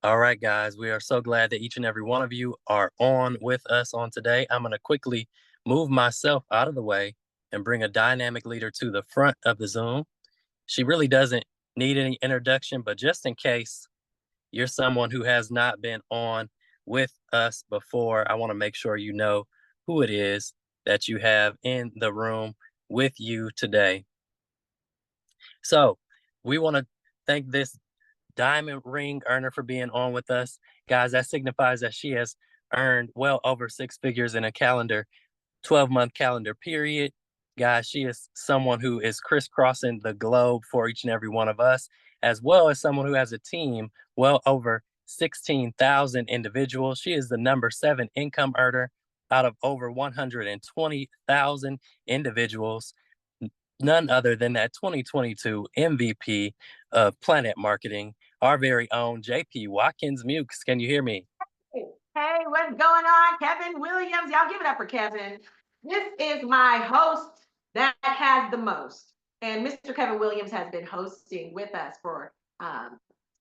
All right, guys, we are so glad that each and every one of you are on with us on today. I'm going to quickly move myself out of the way and bring a dynamic leader to the front of the Zoom. She really doesn't need any introduction, but just in case you're someone who has not been on with us before, I want to make sure you know who it is that you have in the room with you today. So, we want to thank this diamond ring earner for being on with us. Guys, that signifies that she has earned well over six figures in a 12-month calendar period. Guys, she is someone who is crisscrossing the globe for each and every one of us, as well as someone who has a team well over 16,000 individuals. She is the number 7 income earner out of over 120,000 individuals. None other than that 2022 MVP of Planet Marketing, our very own JP Watkins Mukes. Can you hear me? Hey, what's going on? Kevin Williams. Y'all give it up for Kevin. This is my host that has the most. And Mr. Kevin Williams has been hosting with us for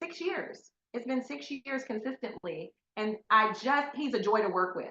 6 years. It's been 6 years consistently. And he's a joy to work with.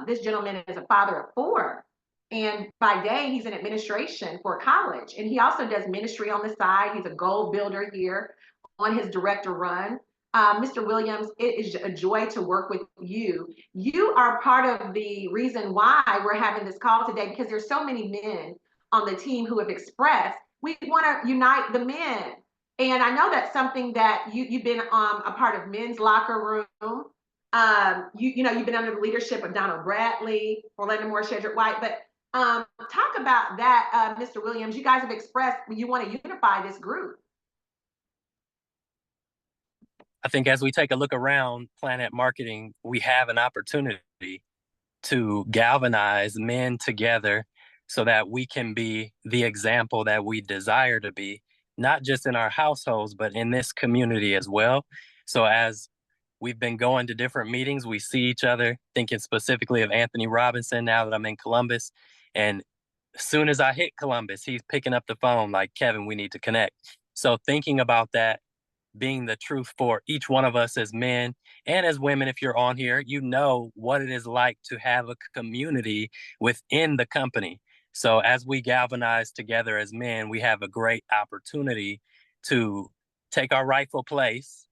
This gentleman is a father of 4. And by day, he's in administration for college. And he also does ministry on the side. He's a goal builder here on his director run. Mr. Williams, it is a joy to work with you. You are part of the reason why we're having this call today, because there's so many men on the team who have expressed, we want to unite the men. And I know that's something that you've been a part of men's locker room. You've been under the leadership of Donald Bradley, Orlando Moore, Shedrick White, but talk about that, Mr. Williams. You guys have expressed you want to unify this group. I think as we take a look around Planet Marketing, we have an opportunity to galvanize men together so that we can be the example that we desire to be, not just in our households, but in this community as well. So as we've been going to different meetings, we see each other, thinking specifically of Anthony Robinson now that I'm in Columbus. And as soon as I hit Columbus, he's picking up the phone like, Kevin, we need to connect. So thinking about that being the truth for each one of us as men and as women, if you're on here, you know what it is like to have a community within the company. So as we galvanize together as men, we have a great opportunity to take our rightful place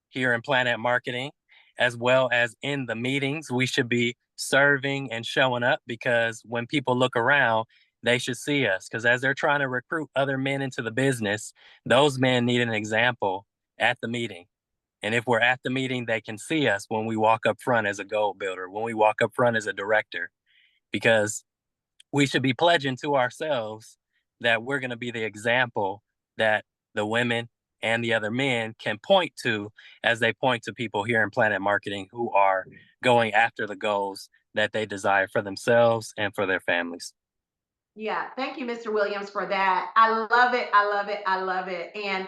here in Planet Marketing, as well as in the meetings. We should be serving and showing up, because when people look around, they should see us, because as they're trying to recruit other men into the business, those men need an example at the meeting. And if we're at the meeting, they can see us when we walk up front as a goal builder, when we walk up front as a director, because we should be pledging to ourselves that we're going to be the example that the women and the other men can point to as they point to people here in Planet Marketing who are going after the goals that they desire for themselves and for their families. Yeah, thank you, Mr. Williams, for that. I love it. I love it. I love it. And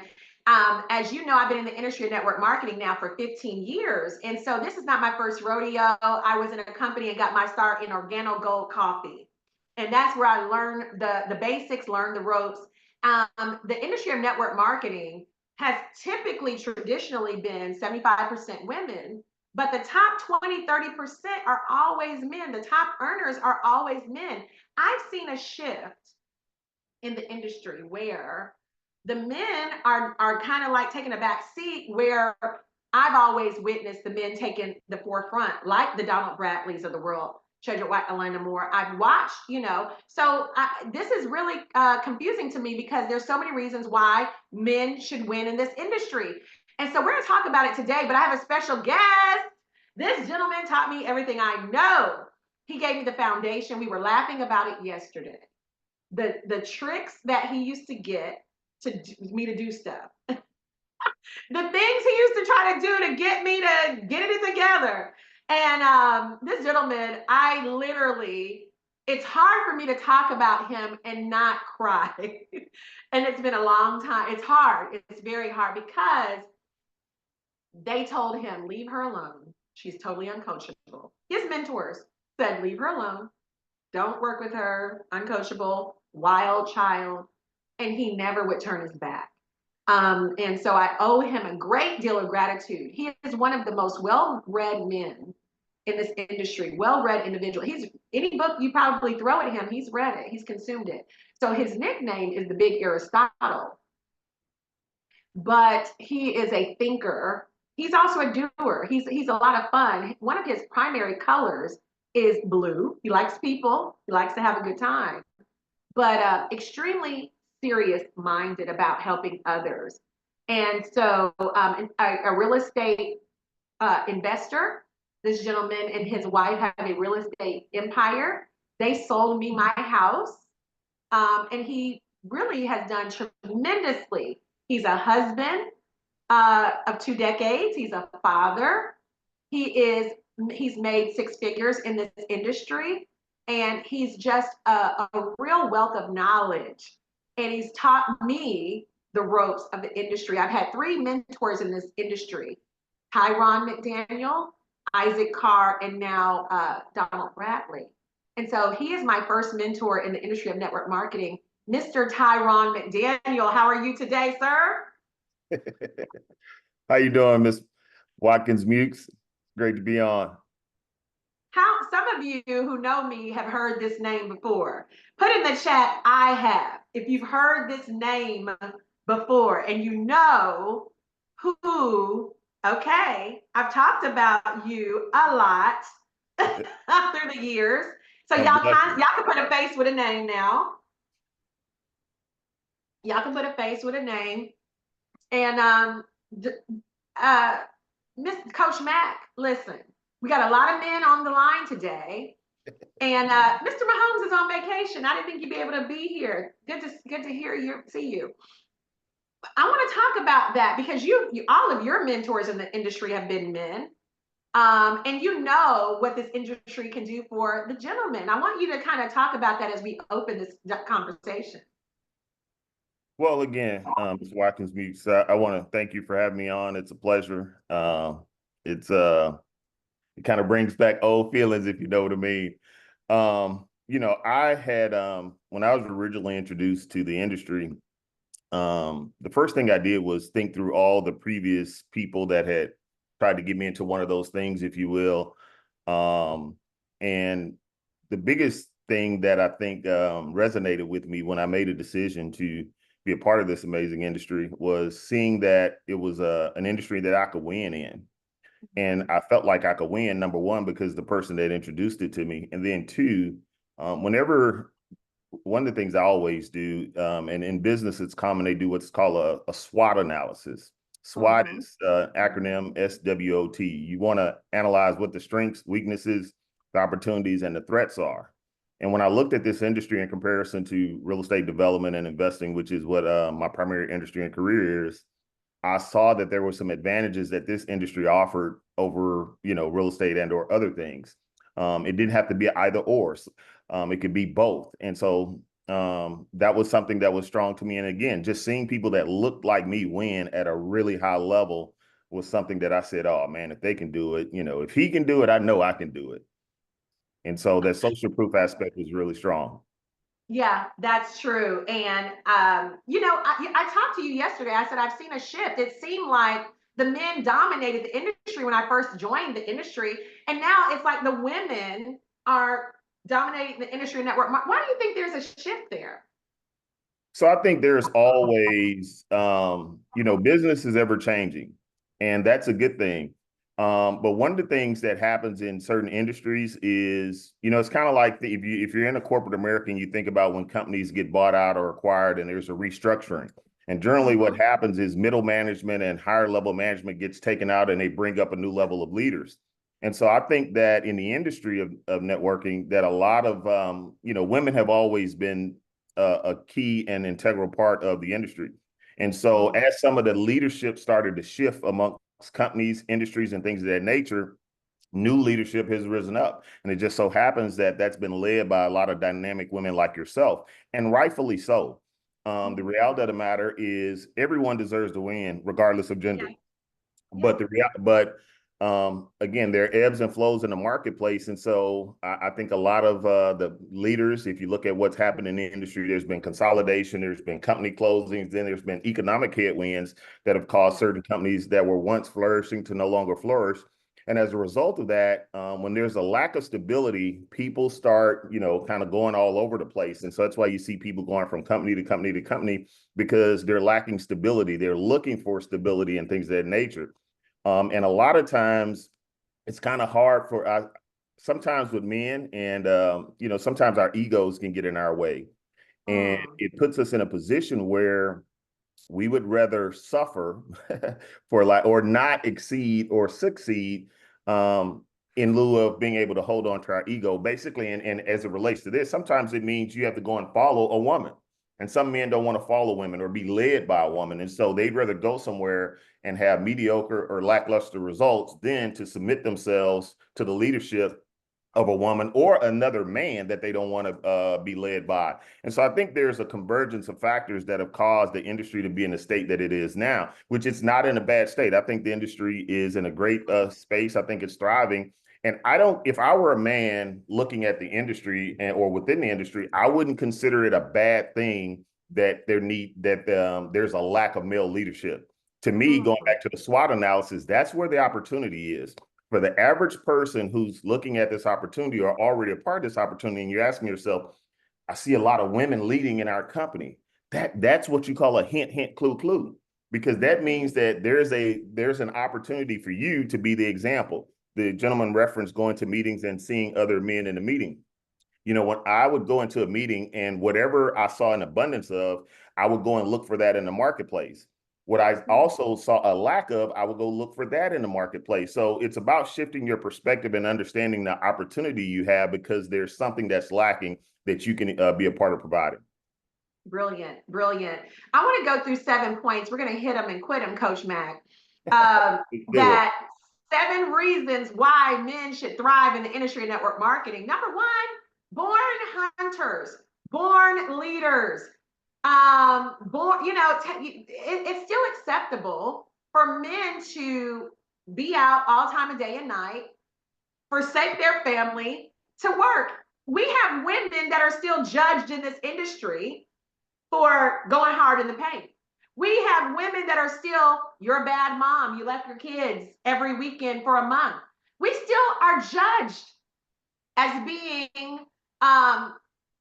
as you know, I've been in the industry of network marketing now for 15 years. And so this is not my first rodeo. I was in a company and got my start in Organo Gold Coffee. And that's where I learned the basics, learned the ropes. The industry of network marketing has typically traditionally been 75% women, but the top 20, 30% are always men. The top earners are always men. I've seen a shift in the industry where the men are kind of like taking a back seat, where I've always witnessed the men taking the forefront, like the Donald Bradleys of the world, Shedrick White, Orlando Moore. I've watched, this is really confusing to me, because there's so many reasons why men should win in this industry. And so we're going to talk about it today, but I have a special guest. This gentleman taught me everything I know. He gave me the foundation. We were laughing about it yesterday. The tricks that he used to get me to do stuff. The things he used to try to do to get me to get it together. And this gentleman, it's hard for me to talk about him and not cry. And it's been a long time. It's hard. It's very hard, because they told him, leave her alone. She's totally uncoachable. His mentors said, leave her alone. Don't work with her. Uncoachable, wild child. And he never would turn his back. And so I owe him a great deal of gratitude. He is one of the most well-read men in this industry, well-read individual. He's any book you probably throw at him, he's read it, he's consumed it. So his nickname is the Big Aristotle, but he is a thinker. He's also a doer. He's a lot of fun. One of his primary colors is blue. He likes people. He likes to have a good time, but extremely serious minded about helping others. And so, a real estate investor. This gentleman and his wife have a real estate empire. They sold me my house, and he really has done tremendously. He's a husband of 2 decades. He's a father. He's made six figures in this industry, and he's just a real wealth of knowledge. And he's taught me the ropes of the industry. I've had three mentors in this industry: Tyron McDaniel, Isaac Carr, and now Donald Bradley. And so he is my first mentor in the industry of network marketing. Mr. Tyron McDaniel, how are you today, sir? How you doing, Miss Watkins Mukes? Great to be on. How some of you who know me have heard this name before. Put in the chat, I have. If you've heard this name before and you know who, okay, I've talked about you a lot through the years. So y'all can put a face with a name now. Y'all can put a face with a name. And Miss Coach Mack, listen, we got a lot of men on the line today, and Mr. Mahomes is on vacation. I didn't think you'd be able to be here. Good to hear you, see you. I want to talk about that because you all of your mentors in the industry have been men, and you know what this industry can do for the gentleman. I want you to kind of talk about that as we open this conversation. Well, again, Ms. Watkins Mukes, I want to thank you for having me on. It's a pleasure. It kind of brings back old feelings, if you know what I mean. I had when I was originally introduced to the industry, the first thing I did was think through all the previous people that had tried to get me into one of those things, if you will. And the biggest thing that I think resonated with me when I made a decision to be a part of this amazing industry was seeing that it was an industry that I could win in. And I felt like I could win, number one, because the person that introduced it to me. And then two, whenever one of the things I always do, and in business, it's common, they do what's called a SWOT analysis. SWOT is acronym SWOT. You want to analyze what the strengths, weaknesses, the opportunities, and the threats are. And when I looked at this industry in comparison to real estate development and investing, which is what my primary industry and career is, I saw that there were some advantages that this industry offered over, real estate and or other things. It didn't have to be either or. It could be both. And so that was something that was strong to me. And again, just seeing people that looked like me win at a really high level was something that I said, oh man, if they can do it, if he can do it, I know I can do it. And so that social proof aspect was really strong. Yeah, that's true. And, I talked to you yesterday. I said, I've seen a shift. It seemed like the men dominated the industry when I first joined the industry. And now it's like the women are dominating the industry network. Why do you think there's a shift there? So I think there's always, business is ever changing, and that's a good thing. But one of the things that happens in certain industries is, it's kind of like if you're in a corporate America and you think about when companies get bought out or acquired and there's a restructuring. And generally what happens is middle management and higher level management gets taken out and they bring up a new level of leaders. And so I think that in the industry of networking, that a lot of, women have always been a key and integral part of the industry. And so as some of the leadership started to shift amongst companies, industries, and things of that nature, new leadership has risen up. And it just so happens that that's been led by a lot of dynamic women like yourself, and rightfully so. The reality of the matter is everyone deserves to win, regardless of gender. Yeah. But again, there are ebbs and flows in the marketplace. And so I think a lot of the leaders, if you look at what's happened in the industry, there's been consolidation, there's been company closings, then there's been economic headwinds that have caused certain companies that were once flourishing to no longer flourish. And as a result of that, when there's a lack of stability, people start, kind of going all over the place. And so that's why you see people going from company to company to company, because they're lacking stability. They're looking for stability and things of that nature. And a lot of times it's kind of hard for sometimes with men, and sometimes our egos can get in our way, and Mm. it puts us in a position where we would rather suffer for or not exceed or succeed, in lieu of being able to hold on to our ego, basically. And as it relates to this, sometimes it means you have to go and follow a woman. And some men don't want to follow women or be led by a woman. And so they'd rather go somewhere and have mediocre or lackluster results than to submit themselves to the leadership of a woman or another man that they don't want to be led by. And so I think there's a convergence of factors that have caused the industry to be in the state that it is now, which it's not in a bad state. I think the industry is in a great space. I think it's thriving. And if I were a man looking at the industry or within the industry, I wouldn't consider it a bad thing that there's a lack of male leadership. To me, going Mm. back to the SWOT analysis, that's where the opportunity is for the average person who's looking at this opportunity or already a part of this opportunity. And you're asking yourself, I see a lot of women leading in our company. That's what you call a hint, hint, clue, clue, because that means that there's an opportunity for you to be the example. The gentleman referenced going to meetings and seeing other men in the meeting. When I would go into a meeting and whatever I saw an abundance of, I would go and look for that in the marketplace. What I also saw a lack of, I would go look for that in the marketplace. So it's about shifting your perspective and understanding the opportunity you have, because there's something that's lacking that you can be a part of providing. Brilliant, brilliant. I want to go through 7 points. We're going to hit them and quit them, Coach Mac. Do it. That 7 reasons why men should thrive in the industry of network marketing. Number one, born hunters, born leaders. It's still acceptable for men to be out all time of day and night, forsake their family to work. We have women that are still judged in this industry for going hard in the paint. We have women that are still, you're a bad mom, you left your kids every weekend for a month. We still are judged as being,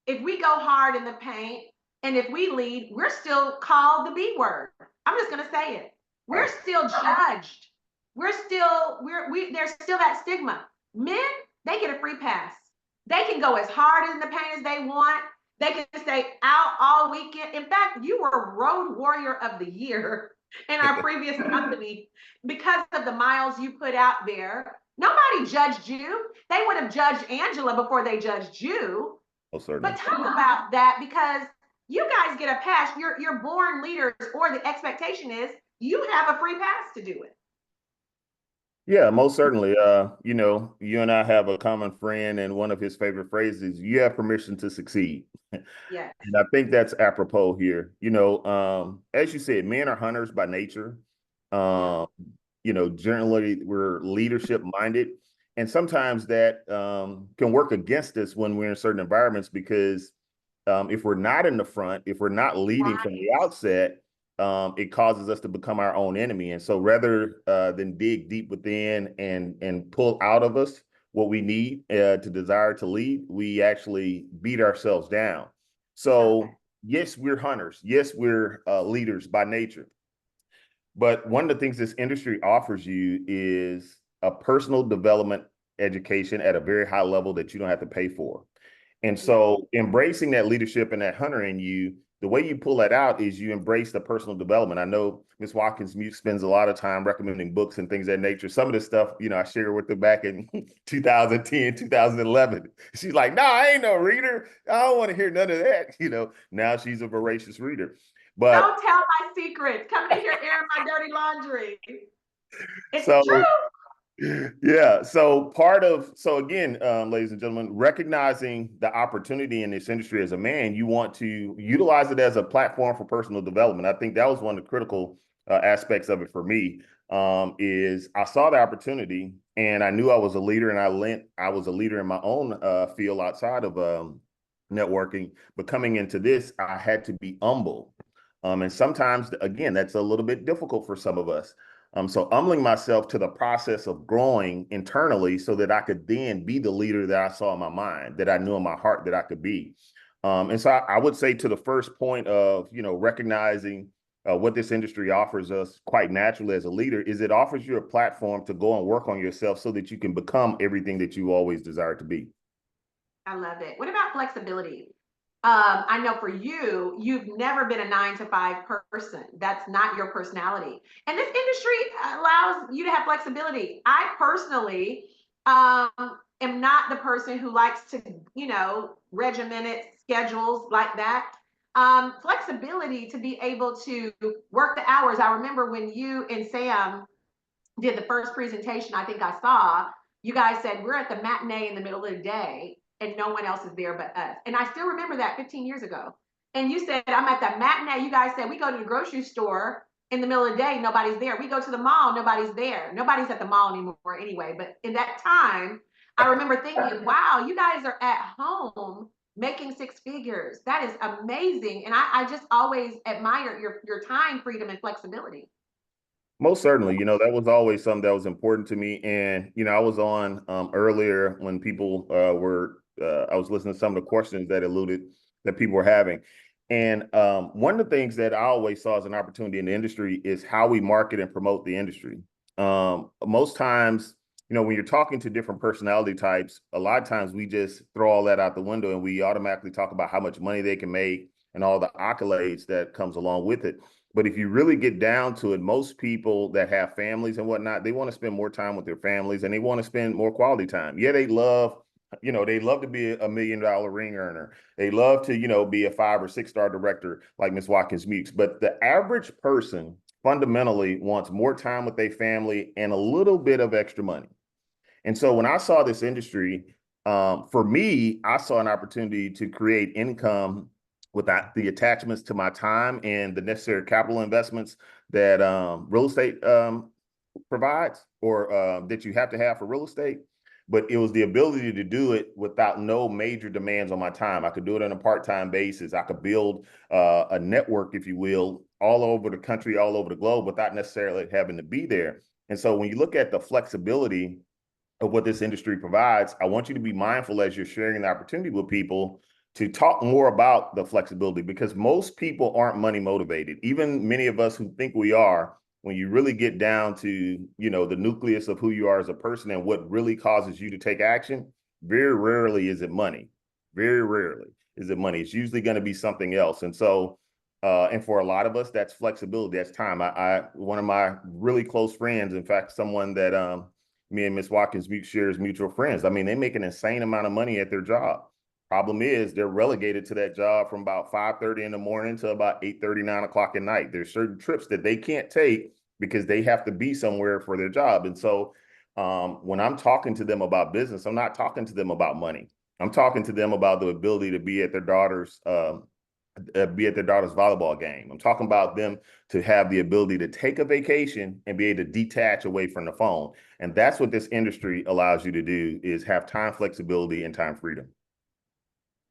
if we go hard in the paint and if we lead, we're still called the B word. I'm just going to say it. We're still judged. There's still that stigma. Men, they get a free pass. They can go as hard in the paint as they want. They can stay out all weekend. In fact, you were Road Warrior of the Year in our previous company because of the miles you put out there. Nobody judged you. They would have judged Angela before they judged you. Oh, certainly. But talk about that, because you guys get a pass. You're born leaders, or the expectation is you have a free pass to do it. Yeah, most certainly. You and I have a common friend, and one of his favorite phrases, you have permission to succeed. Yes. And I think that's apropos here. As you said, men are hunters by nature. Yeah. Um, generally we're leadership minded. And sometimes that can work against us when we're in certain environments, because if we're not in the front, if we're not leading from the Right. outset, it causes us to become our own enemy. And so rather than dig deep within and pull out of us what we need to desire to lead, we actually beat ourselves down. Okay. So yes, we're hunters. Yes, we're leaders by nature. But one of the things this industry offers you is a personal development education at a very high level that you don't have to pay for. And Yeah. so embracing that leadership and that hunter in you, the way you pull that out is you embrace the personal development. I know Ms. Watkins spends a lot of time recommending books and things of that nature. Some of this stuff, I shared with her back in 2010, 2011. She's like, no, I ain't no reader. I don't want to hear none of that. Now she's a voracious reader. But Don't tell my secrets. Coming in here airing my dirty laundry. It's so true. yeah. So again, ladies and gentlemen, recognizing the opportunity in this industry as a man, you want to utilize it as a platform for personal development. I think that was one of the critical aspects of it for me is I saw the opportunity and I knew I was a leader, and I was a leader in my own field outside of networking. But coming into this, I had to be humble. And sometimes, again, that's a little bit difficult for some of us. So humbling myself to the process of growing internally so that I could then be the leader that I saw in my mind, that I knew in my heart that I could be. And so I would say to the first point of, recognizing what this industry offers us quite naturally as a leader is it offers you a platform to go and work on yourself so that you can become everything that you always desire to be. I love it. What about flexibility? I know for you, you've never been a 9 to 5 person. That's not your personality. And this industry allows you to have flexibility. I personally um, am not the person who likes to, regimented schedules like that. Flexibility to be able to work the hours. I remember when you and Sam did the first presentation I think I saw, you guys said, we're at the matinee in the middle of the day and no one else is there but us. And I still remember that 15 years ago. And you said, I'm at the matinee. You guys said, we go to the grocery store in the middle of the day, nobody's there. We go to the mall, nobody's there. Nobody's at the mall anymore anyway. But in that time, I remember thinking, wow, you guys are at home making 6 figures. That is amazing. And I just always admire your time freedom and flexibility. Most certainly, that was always something that was important to me. And, I was on earlier when people I was listening to some of the questions that alluded that people were having. And one of the things that I always saw as an opportunity in the industry is how we market and promote the industry. Most times, when you're talking to different personality types, a lot of times we just throw all that out the window and we automatically talk about how much money they can make and all the accolades that comes along with it. But if you really get down to it, most people that have families and whatnot, they want to spend more time with their families and they want to spend more quality time. Yeah, they love to be a $1 million ring earner. They love to, be a 5 or 6 star director like Miss Watkins Mukes. But the average person fundamentally wants more time with their family and a little bit of extra money. And so when I saw this industry, for me, I saw an opportunity to create income without the attachments to my time and the necessary capital investments that real estate provides or that you have to have for real estate. But it was the ability to do it without no major demands on my time. I could do it on a part-time basis. I could build a network, if you will, all over the country, all over the globe without necessarily having to be there. And so when you look at the flexibility of what this industry provides, I want you to be mindful as you're sharing the opportunity with people to talk more about the flexibility, because most people aren't money motivated. Even many of us who think we are, when you really get down to, the nucleus of who you are as a person and what really causes you to take action, very rarely is it money. Very rarely is it money. It's usually going to be something else. And so, and for a lot of us, that's flexibility. That's time. One of my really close friends, in fact, someone that me and Miss Watkins shares mutual friends. I mean, they make an insane amount of money at their job. Problem is, they're relegated to that job from about 5:30 in the morning to about 8:30, 9 o'clock at night. There's certain trips that they can't take because they have to be somewhere for their job. And so when I'm talking to them about business, I'm not talking to them about money. I'm talking to them about the ability to be at their daughter's volleyball game. I'm talking about them to have the ability to take a vacation and be able to detach away from the phone. And that's what this industry allows you to do, is have time flexibility and time freedom.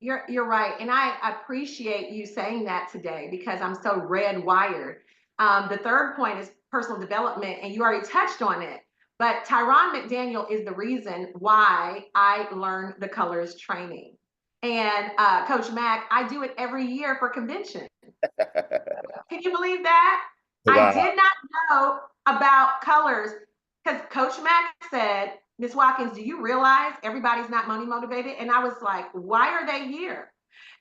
You're right, and I appreciate you saying that today because I'm so red wired. The third point is personal development, and you already touched on it. But Tyron McDaniel is the reason why I learned the colors training. And Coach Mack, I do it every year for convention. Can you believe that? I Wow. did not know about colors because Coach Mack said, Miss Watkins, do you realize everybody's not money motivated? And I was like, why are they here?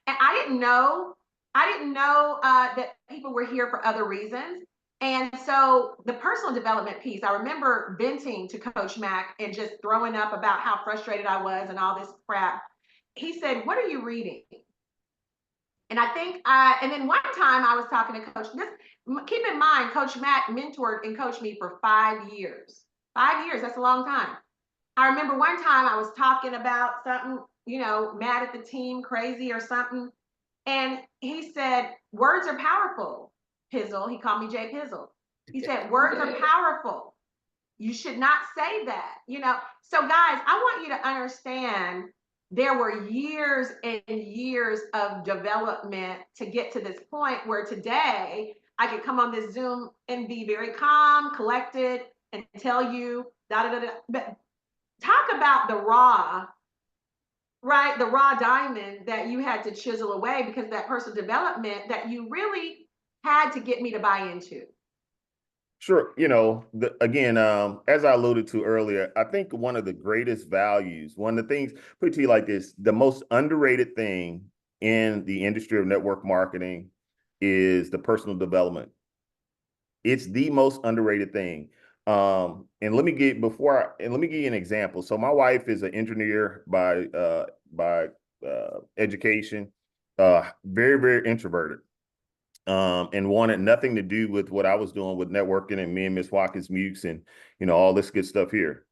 And I didn't know. That people were here for other reasons. And so the personal development piece, I remember venting to Coach Mack and just throwing up about how frustrated I was and all this crap. He said, what are you reading? And I think, and then one time I was talking to Coach, keep in mind, Coach Matt mentored and coached me for 5 years. 5 years, that's a long time. I remember one time I was talking about something, mad at the team, crazy or something. And he said, words are powerful, Pizzle. He called me Jay Pizzle. He said, words are powerful. You should not say that, you know. So, guys, I want you to understand there were years and years of development to get to this point where today I could come on this Zoom and be very calm, collected, and tell you da da da da. But talk about the raw, right? The raw diamond that you had to chisel away because that personal development that you really had to get me to buy into. Sure. Again, as I alluded to earlier, I think one of the greatest values, one of the things, put it to you like this, the most underrated thing in the industry of network marketing is the personal development. It's the most underrated thing. And let me give you an example. So my wife is an engineer by education, very, very introverted. And wanted nothing to do with what I was doing with networking and me and Miss Watkins Mukes and all this good stuff here.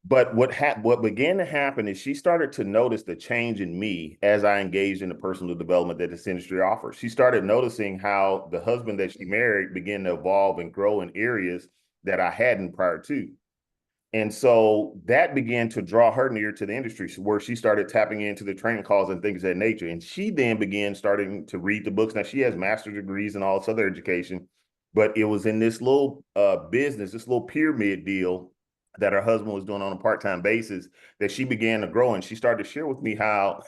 But what began to happen is she started to notice the change in me as I engaged in the personal development that this industry offers. She started noticing how the husband that she married began to evolve and grow in areas that I hadn't prior to. And so that began to draw her near to the industry where she started tapping into the training calls and things of that nature. And she then began starting to read the books. Now she has master's degrees and all this other education, but it was in this little business, this little pyramid deal that her husband was doing on a part-time basis that she began to grow. And she started to share with me how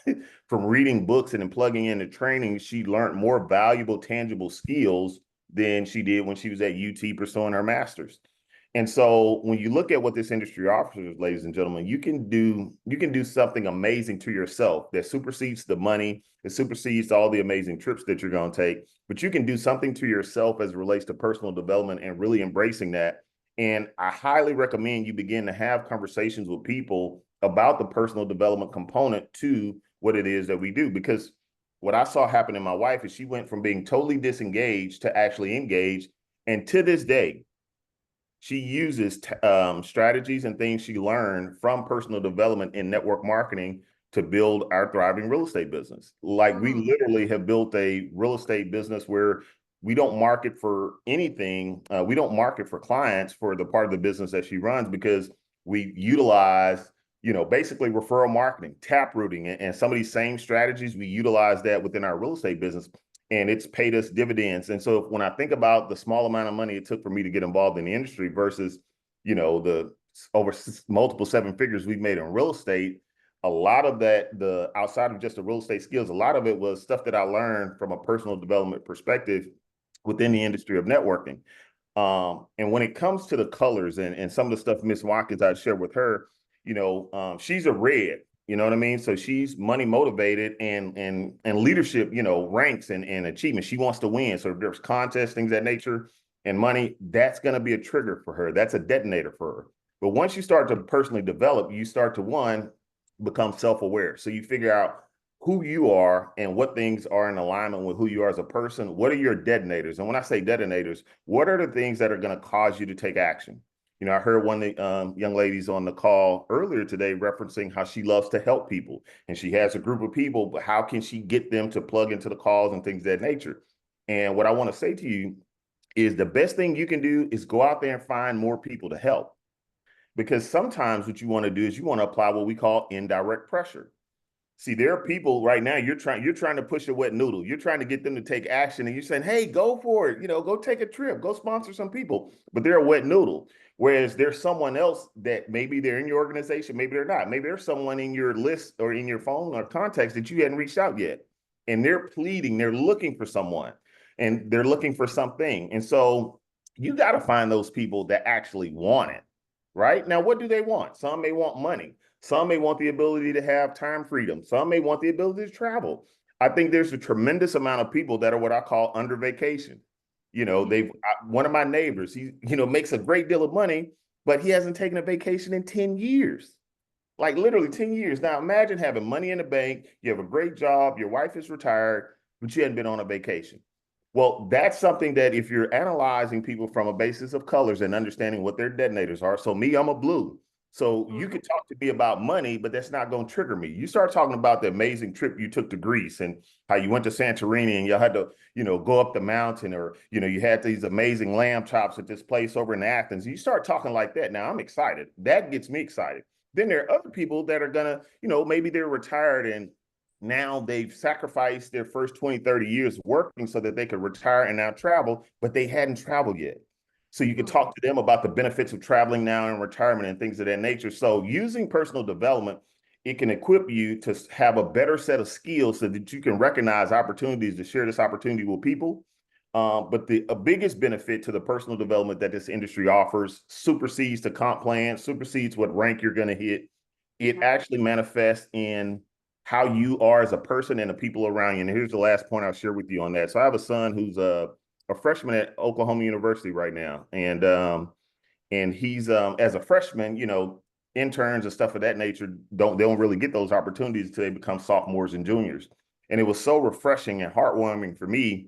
from reading books and then plugging into training, she learned more valuable, tangible skills than she did when she was at UT pursuing her master's. And so when you look at what this industry offers, ladies and gentlemen, you can do something amazing to yourself that supersedes the money, that supersedes all the amazing trips that you're going to take, but you can do something to yourself as it relates to personal development and really embracing that. And I highly recommend you begin to have conversations with people about the personal development component to what it is that we do. Because what I saw happen in my wife is she went from being totally disengaged to actually engaged. And to this day, she uses strategies and things she learned from personal development in network marketing to build our thriving real estate business. Like we literally have built a real estate business where we don't market for anything. We don't market for clients for the part of the business that she runs because we utilize, basically referral marketing, tap rooting, and some of these same strategies, we utilize that within our real estate business. And it's paid us dividends. And so when I think about the small amount of money it took for me to get involved in the industry versus, the over multiple seven figures we've made in real estate, a lot of that, the outside of just the real estate skills, a lot of it was stuff that I learned from a personal development perspective within the industry of networking. And when it comes to the colors and some of the stuff Miss Watkins I shared with her, she's a red. You know what I mean? So she's money motivated and leadership, ranks and achievement. She wants to win. So if there's contests, things of that nature, and money, that's going to be a trigger for her. That's a detonator for her. But once you start to personally develop, you start to become self-aware. So you figure out who you are and what things are in alignment with who you are as a person. What are your detonators? And when I say detonators, what are the things that are going to cause you to take action? I heard one of the young ladies on the call earlier today referencing how she loves to help people and she has a group of people, but how can she get them to plug into the calls and things of that nature? And what I want to say to you is the best thing you can do is go out there and find more people to help. Because sometimes what you want to do is you want to apply what we call indirect pressure. See, there are people right now, you're trying to push a wet noodle. You're trying to get them to take action and you're saying, hey, go for it. Go take a trip, go sponsor some people, but they're a wet noodle. Whereas there's someone else that maybe they're in your organization, maybe they're not. Maybe there's someone in your list or in your phone or contacts that you hadn't reached out yet. And they're pleading, they're looking for someone and they're looking for something. And so you got to find those people that actually want it, right? Now, what do they want? Some may want money. Some may want the ability to have time freedom. Some may want the ability to travel. I think there's a tremendous amount of people that are what I call under vacation. One of my neighbors, he, makes a great deal of money, but he hasn't taken a vacation in 10 years, like literally 10 years. Now, imagine having money in the bank. You have a great job. Your wife is retired, but you hadn't been on a vacation. Well, that's something that if you're analyzing people from a basis of colors and understanding what their detonators are. So me, I'm a blue. So you Mhm. can talk to me about money, but that's not going to trigger me. You start talking about the amazing trip you took to Greece and how you went to Santorini and you had to, go up the mountain, or, you had these amazing lamb chops at this place over in Athens. You start talking like that. Now I'm excited. That gets me excited. Then there are other people that are going to, maybe they're retired and now they've sacrificed their first 20, 30 years working so that they could retire and now travel, but they hadn't traveled yet. So you can talk to them about the benefits of traveling now in retirement and things of that nature. So using personal development, it can equip you to have a better set of skills so that you can recognize opportunities to share this opportunity with people. But the biggest benefit to the personal development that this industry offers supersedes the comp plan, supersedes what rank you're going to hit. It actually manifests in how you are as a person and the people around you. And here's the last point I'll share with you on that. So I have a son who's a freshman at Oklahoma University right now, and he's as a freshman, interns and stuff of that nature they don't really get those opportunities until they become sophomores and juniors. And it was so refreshing and heartwarming for me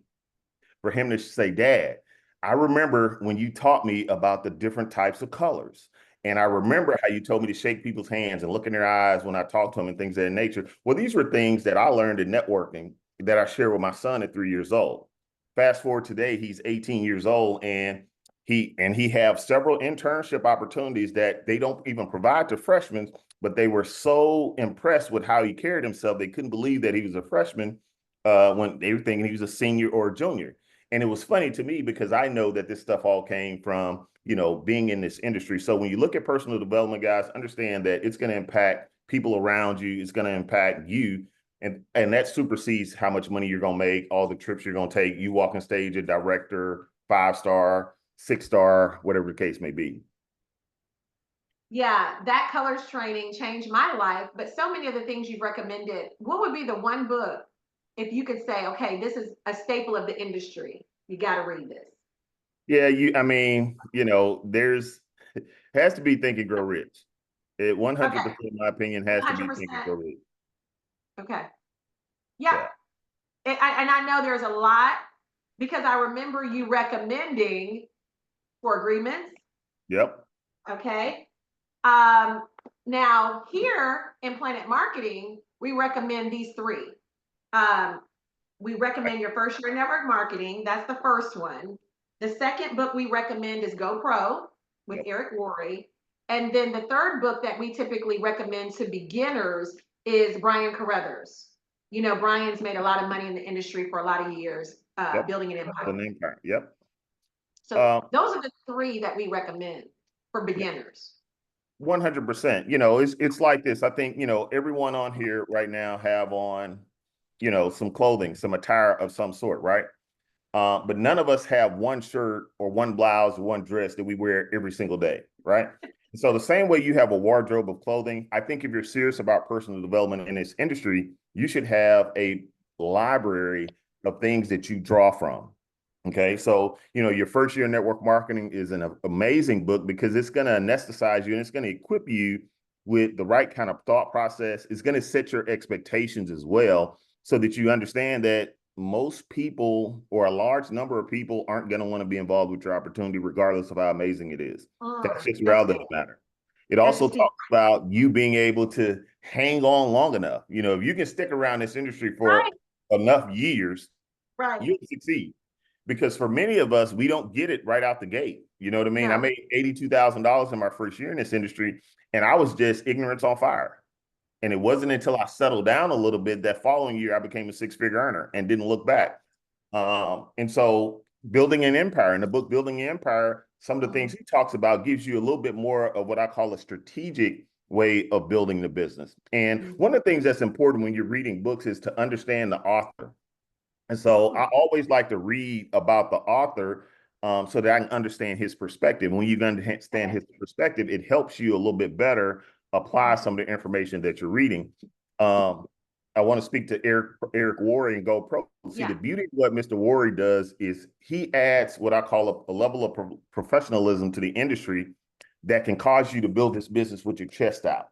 for him to say, Dad, I remember when you taught me about the different types of colors. And I remember how you told me to shake people's hands and look in their eyes when I talked to them and things of that nature. Well, these were things that I learned in networking that I share with my son at 3 years old. Fast forward today, he's 18 years old, and he have several internship opportunities that they don't even provide to freshmen, but they were so impressed with how he carried himself, they couldn't believe that he was a freshman when they were thinking he was a senior or a junior. And it was funny to me because I know that this stuff all came from, being in this industry. So when you look at personal development, guys, understand that it's going to impact people around you. It's going to impact you. And that supersedes how much money you're going to make, all the trips you're going to take. You walk on stage, a director, 5-star, 6-star, whatever the case may be. Yeah, that colors training changed my life, but so many of the things you've recommended, what would be the one book if you could say, okay, this is a staple of the industry? You got to read this. Yeah, I mean, there's has to be Think and Grow Rich. It Okay, 100%, in my opinion, has to be Think and 100%. Grow Rich. Okay. Yeah. Yeah. And I know there's a lot because I remember you recommending for agreements. Yep. Okay. Um, Now here in Planet Marketing, we recommend these three. Um, we recommend your first year network marketing. That's the first one. The second book we recommend is Go Pro with Yep. Eric Worre. And then the third book that we typically recommend to beginners is Brian Carruthers. You know, Brian's made a lot of money in the industry for a lot of years, Yep. building an The empire. name card. Yep. So Um, those are the three that we recommend for yeah, beginners. 100%. It's like this. I think, everyone on here right now have on, some clothing, some attire of some sort, right? But none of us have one shirt or one blouse or one dress that we wear every single day, right? So the same way you have a wardrobe of clothing, I think if you're serious about personal development in this industry, you should have a library of things that you draw from. Okay, so your first year network marketing is an amazing book because it's going to anesthetize you and it's going to equip you with the right kind of thought process. It's going to set your expectations as well so that you understand that most people or a large number of people aren't going to want to be involved with your opportunity, regardless of how amazing it is. That's just That's reality good. of the matter. It That's also key. talks about you being able to hang on long enough. If you can stick around this industry for Right, enough years, right. you'll succeed. Because for many of us, we don't get it right out the gate. You know what I mean? I No. made $82,000 in my first year in this industry, and I was just ignorance on fire. And it wasn't until I settled down a little bit that following year I became a six-figure earner and didn't look back. And so building an empire, in the book Building an Empire, some of the things he talks about gives you a little bit more of what I call a strategic way of building the business. And one of the things that's important when you're reading books is to understand the author. And so I always like to read about the author so that I can understand his perspective. When you understand his perspective, it helps you a little bit better apply some of the information that you're reading. Um, I want to speak to Eric Worre and Go Pro. See, Yeah. the beauty of what Mr. Worre does is he adds what I call a level of professionalism to the industry that can cause you to build this business with your chest out.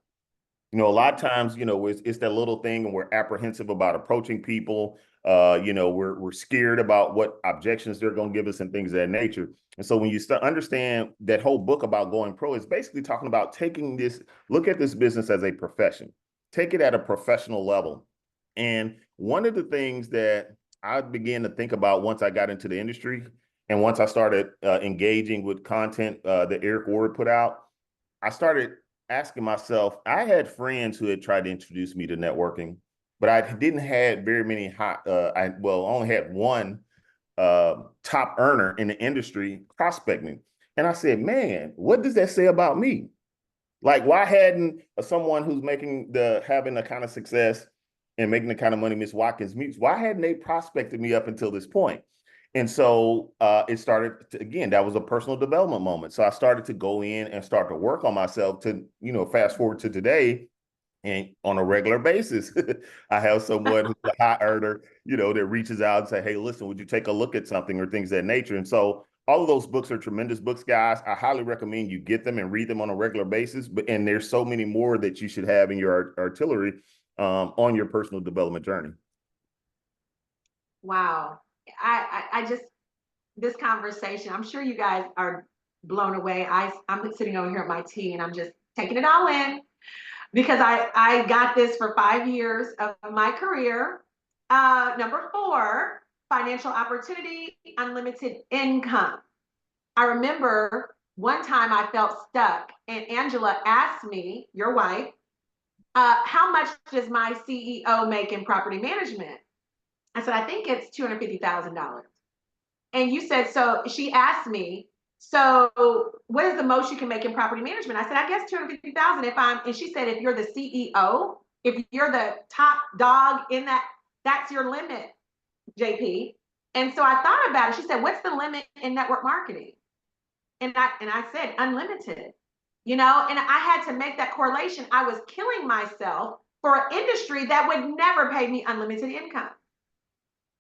A lot of times, it's that little thing and we're apprehensive about approaching people. We're scared about what objections they're going to give us and things of that nature. And so when you understand that whole book about going pro, it's basically talking about taking this, look at this business as a profession, take it at a professional level. And one of the things that I began to think about once I got into the industry and once I started engaging with content that Eric Ward put out, I started asking myself, I had friends who had tried to introduce me to networking, but I didn't have very many I only had one top earner in the industry prospecting. And I said, man, what does that say about me? Like, why hadn't someone who's having the kind of success and making the kind of money Miss Watkins meets, why hadn't they prospected me up until this point? And so it started to, again, that was a personal development moment. So I started to go in and start to work on myself to, fast forward to today. And on a regular basis, I have someone who's a high earner, that reaches out and say, hey, listen, would you take a look at something or things of that nature? And so all of those books are tremendous books, guys. I highly recommend you get them and read them on a regular basis. And there's so many more that you should have in your artillery on your personal development journey. Wow. I just, this conversation, I'm sure you guys are blown away. I'm sitting over here at my tea and I'm just taking it all in because I got this for 5 years of my career. Number 4, financial opportunity, unlimited income. I remember one time I felt stuck and Angela asked me, your wife, how much does my CEO make in property management? I said, I think it's $250,000. And you said, so she asked me, so what is the most you can make in property management? I said, I guess 250,000 and she said, if you're the CEO, if you're the top dog in that, that's your limit, JP. And so I thought about it. She said, what's the limit in network marketing? And I said, unlimited, and I had to make that correlation. I was killing myself for an industry that would never pay me unlimited income.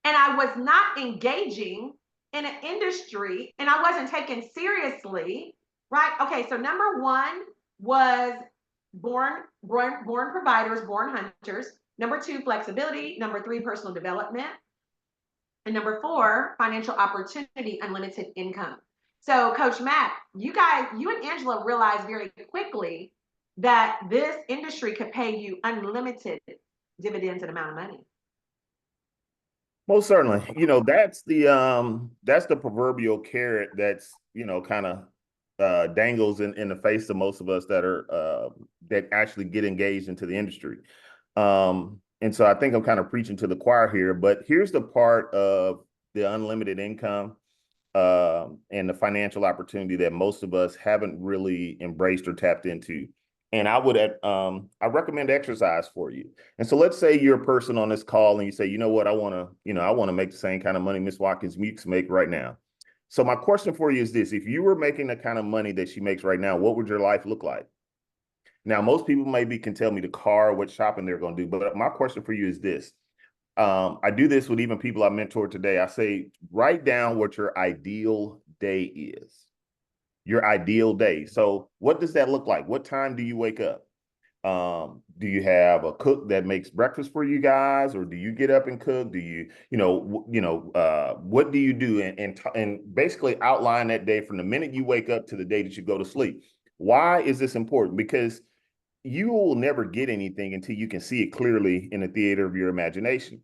And I was not engaging in an industry and I wasn't taken seriously, right? Okay, so number 1 was born providers, born hunters. Number 2, flexibility. Number 3, personal development. And number 4, financial opportunity, unlimited income. So Coach Matt, you and Angela realized very quickly that this industry could pay you unlimited dividends and amount of money. Most certainly. That's the proverbial carrot that's, kind of dangles in the face of most of us that actually get engaged into the industry. And so I think I'm kind of preaching to the choir here, but here's the part of the unlimited income and the financial opportunity that most of us haven't really embraced or tapped into. And I recommend exercise for you. And so let's say you're a person on this call and you say, you know what, I want to make the same kind of money Miss Watkins Meeks make right now. So my question for you is this: if you were making the kind of money that she makes right now, what would your life look like? Now, most people maybe can tell me the car, what shopping they're going to do, but my question for you is this. I do this with even people I mentor today. I say, write down what your ideal day is. Your ideal day. So what does that look like? What time do you wake up? Do you have a cook that makes breakfast for you guys, or do you get up and cook? Do you, what do you do? And basically outline that day from the minute you wake up to the day that you go to sleep. Why is this important? Because you will never get anything until you can see it clearly in the theater of your imagination.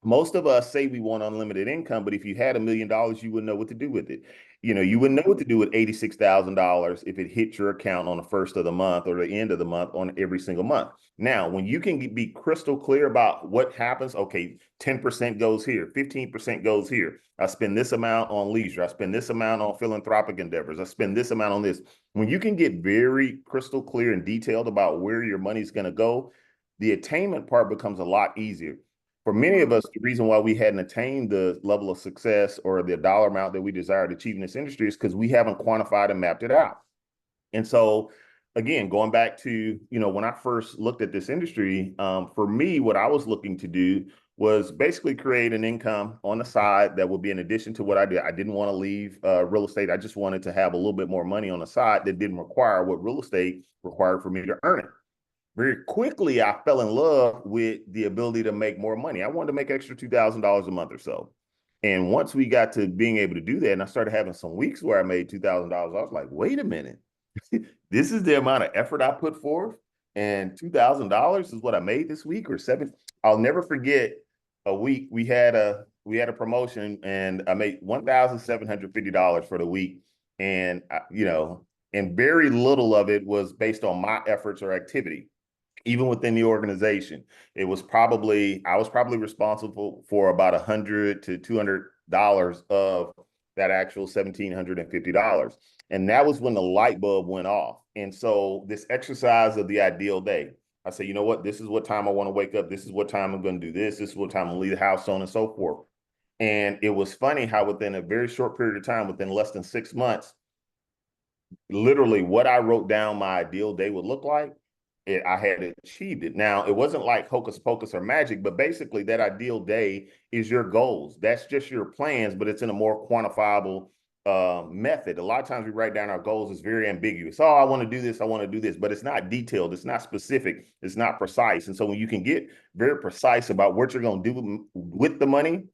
Most of us say we want unlimited income, but if you had $1 million, you wouldn't know what to do with it. You wouldn't know what to do with $86,000 if it hit your account on the first of the month or the end of the month on every single month. Now, when you can be crystal clear about what happens, okay, 10% goes here, 15% goes here. I spend this amount on leisure. I spend this amount on philanthropic endeavors. I spend this amount on this. When you can get very crystal clear and detailed about where your money's going to go, the attainment part becomes a lot easier. For many of us, the reason why we hadn't attained the level of success or the dollar amount that we desire to achieve in this industry is because we haven't quantified and mapped it out. And so, again, going back to, when I first looked at this industry, for me, what I was looking to do was basically create an income on the side that would be in addition to what I did. I didn't want to leave real estate. I just wanted to have a little bit more money on the side that didn't require what real estate required for me to earn it. very quickly, I fell in love with the ability to make more money. I wanted to make extra $2,000 a month or so. And once we got to being able to do that, and I started having some weeks where I made $2,000, I was like, wait a minute, this is the amount of effort I put forth, and $2,000 is what I made this week or seven. I'll never forget a week we had a promotion, and I made $1,750 for the week, and and very little of it was based on my efforts or activity. Even within the organization, I was probably responsible for about $100 to $200 of that actual $1,750. And that was when the light bulb went off. And so this exercise of the ideal day, I say, you know what, this is what time I want to wake up. This is what time I'm going to do this. This is what time I'm going to leave the house, so on and so forth. And it was funny how within a very short period of time, within less than 6 months, literally what I wrote down my ideal day would look like, I had achieved it. Now, it wasn't like hocus pocus or magic, but basically that ideal day is your goals. That's just your plans, but it's in a more quantifiable method. A lot of times we write down our goals, it's very ambiguous. Oh, I want to do this, I want to do this, but it's not detailed, it's not specific, it's not precise. And so when you can get very precise about what you're going to do with the money,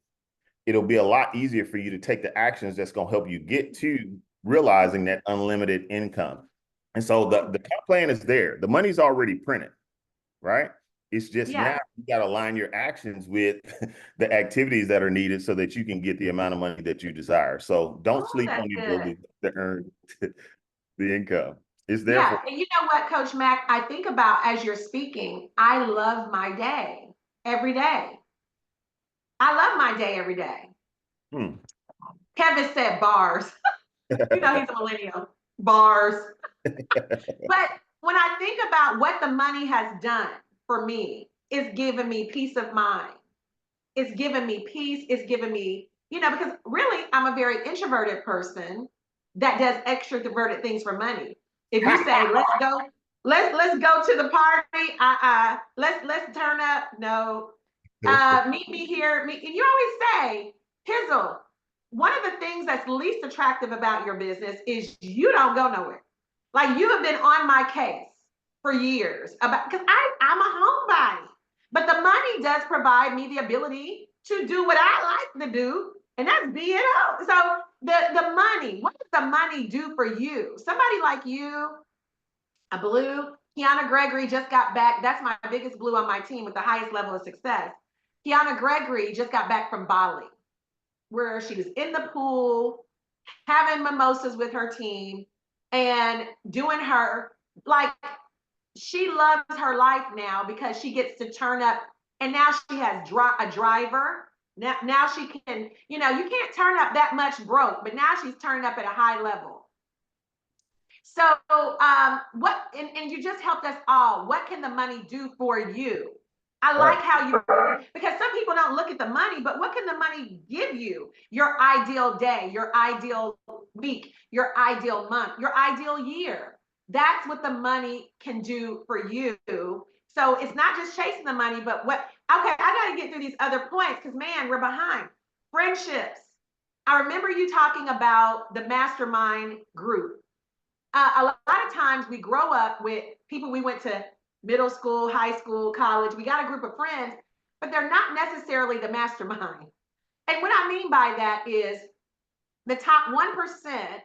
it'll be a lot easier for you to take the actions that's going to help you get to realizing that unlimited income. And so the comp plan is there. The money's already printed, right? It's just Yeah. now you got to align your actions with the activities that are needed so that you can get the amount of money that you desire. So don't Oh, sleep on that's the good. ability to earn the income. It's there Yeah. for And you know what, Coach Mack, I think about as you're speaking, I love my day every day. I love my day every day. you. Kevin said bars. You know, he's a millennial. Bars. But when I think about what the money has done for me, it's given me peace of mind. It's given me peace. It's given me, because really I'm a very introverted person that does extroverted things for money. If you say, let's go to the party, let's turn up. No. Meet me here. And you always say, Hizzle, one of the things that's least attractive about your business is you don't go nowhere. Like you have been on my case for years about because I'm a homebody. But the money does provide me the ability to do what I like to do, and that's B&O. So the money, what does the money do for you? Somebody like you, a blue, Kiana Gregory just got back. That's my biggest blue on my team with the highest level of success. Kiana Gregory just got back from Bali, where she was in the pool, having mimosas with her team, and doing her like she loves her life now because she gets to turn up, and now she has a driver. Now she can, you can't turn up that much broke, but now she's turned up at a high level. So what and you just helped us all. What can the money do for you? I like how you, because some people don't look at the money, but what can the money give you? Your ideal day, your ideal week, your ideal month, your ideal year. That's what the money can do for you. So it's not just chasing the money, but okay, I got to get through these other points because man, we're behind. Friendships. I remember you talking about the mastermind group. A lot of times we grow up with people we went to middle school, high school, college. We got a group of friends, but they're not necessarily the mastermind. And what I mean by that is the top 1%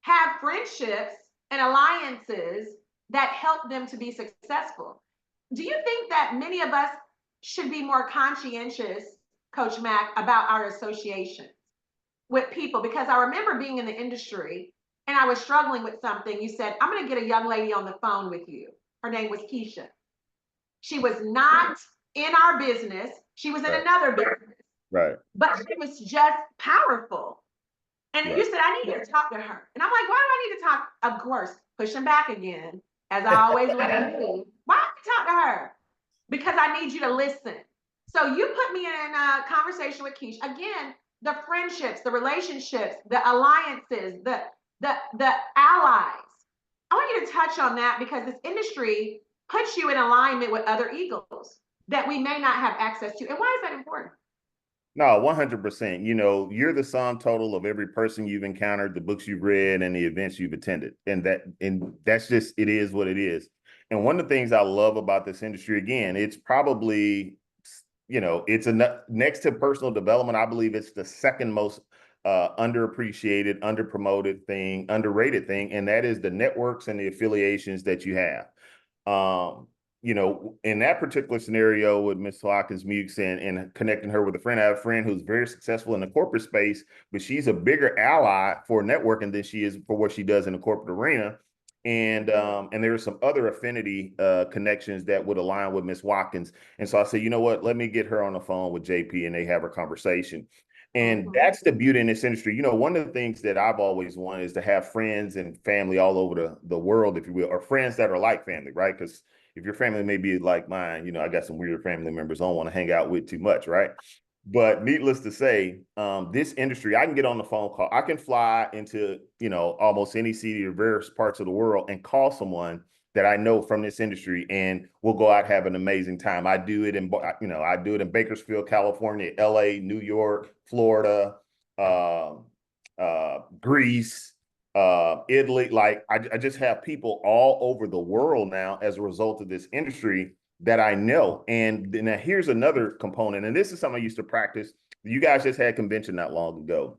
have friendships and alliances that help them to be successful. Do you think that many of us should be more conscientious, Coach Mack, about our associations with people? Because I remember being in the industry and I was struggling with something. You said, I'm going to get a young lady on the phone with you. Her name was Keisha. She was not in our business. She was in another business. Right. But she was just powerful. And Right. you said, I need to talk to her. And I'm like, why do I need to talk? Of course, pushing back again, as I always would do. Why do I talk to her? Because I need you to listen. So you put me in a conversation with Keisha. Again, the friendships, the relationships, the alliances, the allies. I want you to touch on that because this industry puts you in alignment with other eagles that we may not have access to. And why is that important? No, 100%. You're the sum total of every person you've encountered, the books you've read, and the events you've attended. And that's just, it is what it is. And one of the things I love about this industry, again, it's probably, it's next to personal development. I believe it's the second most underappreciated, underpromoted thing, underrated thing, and that is the networks and the affiliations that you have. Um, in that particular scenario with Miss Watkins Mukes and connecting her with a friend, I have a friend who's very successful in the corporate space, but she's a bigger ally for networking than she is for what she does in the corporate arena. And there are some other affinity connections that would align with Miss Watkins. And so I said, you know what, let me get her on the phone with JP and they have a conversation. And that's the beauty in this industry. One of the things that I've always wanted is to have friends and family all over the world, if you will, or friends that are like family, right? Because if your family may be like mine, I got some weird family members I don't want to hang out with too much, right? But needless to say, this industry, I can get on the phone call. I can fly into, almost any city or various parts of the world and call someone that I know from this industry, and we'll go out have an amazing time. I do it in Bakersfield, California, LA, New York, Florida, Greece, Italy. Like I just have people all over the world now as a result of this industry that I know. And now here's another component, and this is something I used to practice. You guys just had convention not long ago.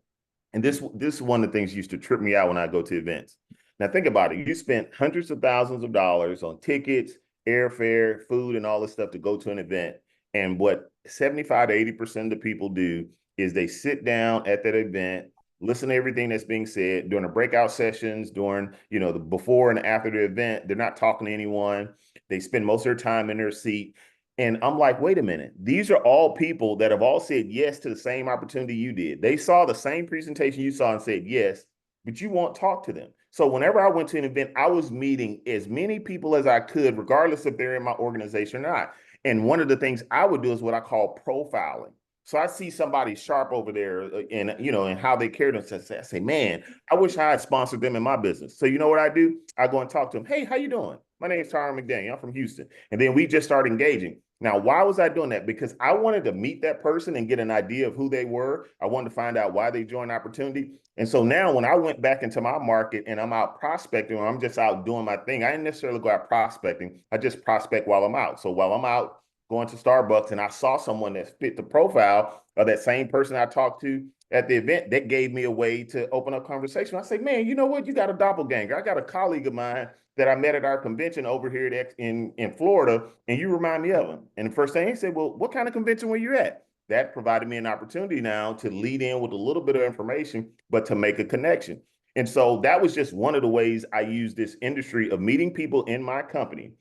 And this is one of the things used to trip me out when I go to events. Now think about it. You spent hundreds of thousands of dollars on tickets, airfare, food, and all this stuff to go to an event. And what 75 to 80% of the people do is they sit down at that event, listen to everything that's being said during the breakout sessions, during, the before and after the event. They're not talking to anyone. They spend most of their time in their seat. And I'm like, wait a minute. These are all people that have all said yes to the same opportunity you did. They saw the same presentation you saw and said yes, but you won't talk to them. So whenever I went to an event, I was meeting as many people as I could, regardless if they're in my organization or not. And one of the things I would do is what I call profiling. So I see somebody sharp over there and how they carry themselves. I say, man, I wish I had sponsored them in my business. So you know what I do? I go and talk to them. Hey, how you doing? My name is Tyron McDaniel. I'm from Houston. And then we just start engaging. Now, why was I doing that? Because I wanted to meet that person and get an idea of who they were. I wanted to find out why they joined Opportunity. And so now when I went back into my market and I'm out prospecting or I'm just out doing my thing, I didn't necessarily go out prospecting. I just prospect while I'm out. So while I'm out going to Starbucks and I saw someone that fit the profile of that same person I talked to at the event, that gave me a way to open up conversation. I say, man, you know what? You got a doppelganger. I got a colleague of mine that I met at our convention over here in Florida, and you remind me of him. And the first thing he said, well, what kind of convention were you at? That provided me an opportunity now to lead in with a little bit of information, but to make a connection. And so that was just one of the ways I use this industry of meeting people in my company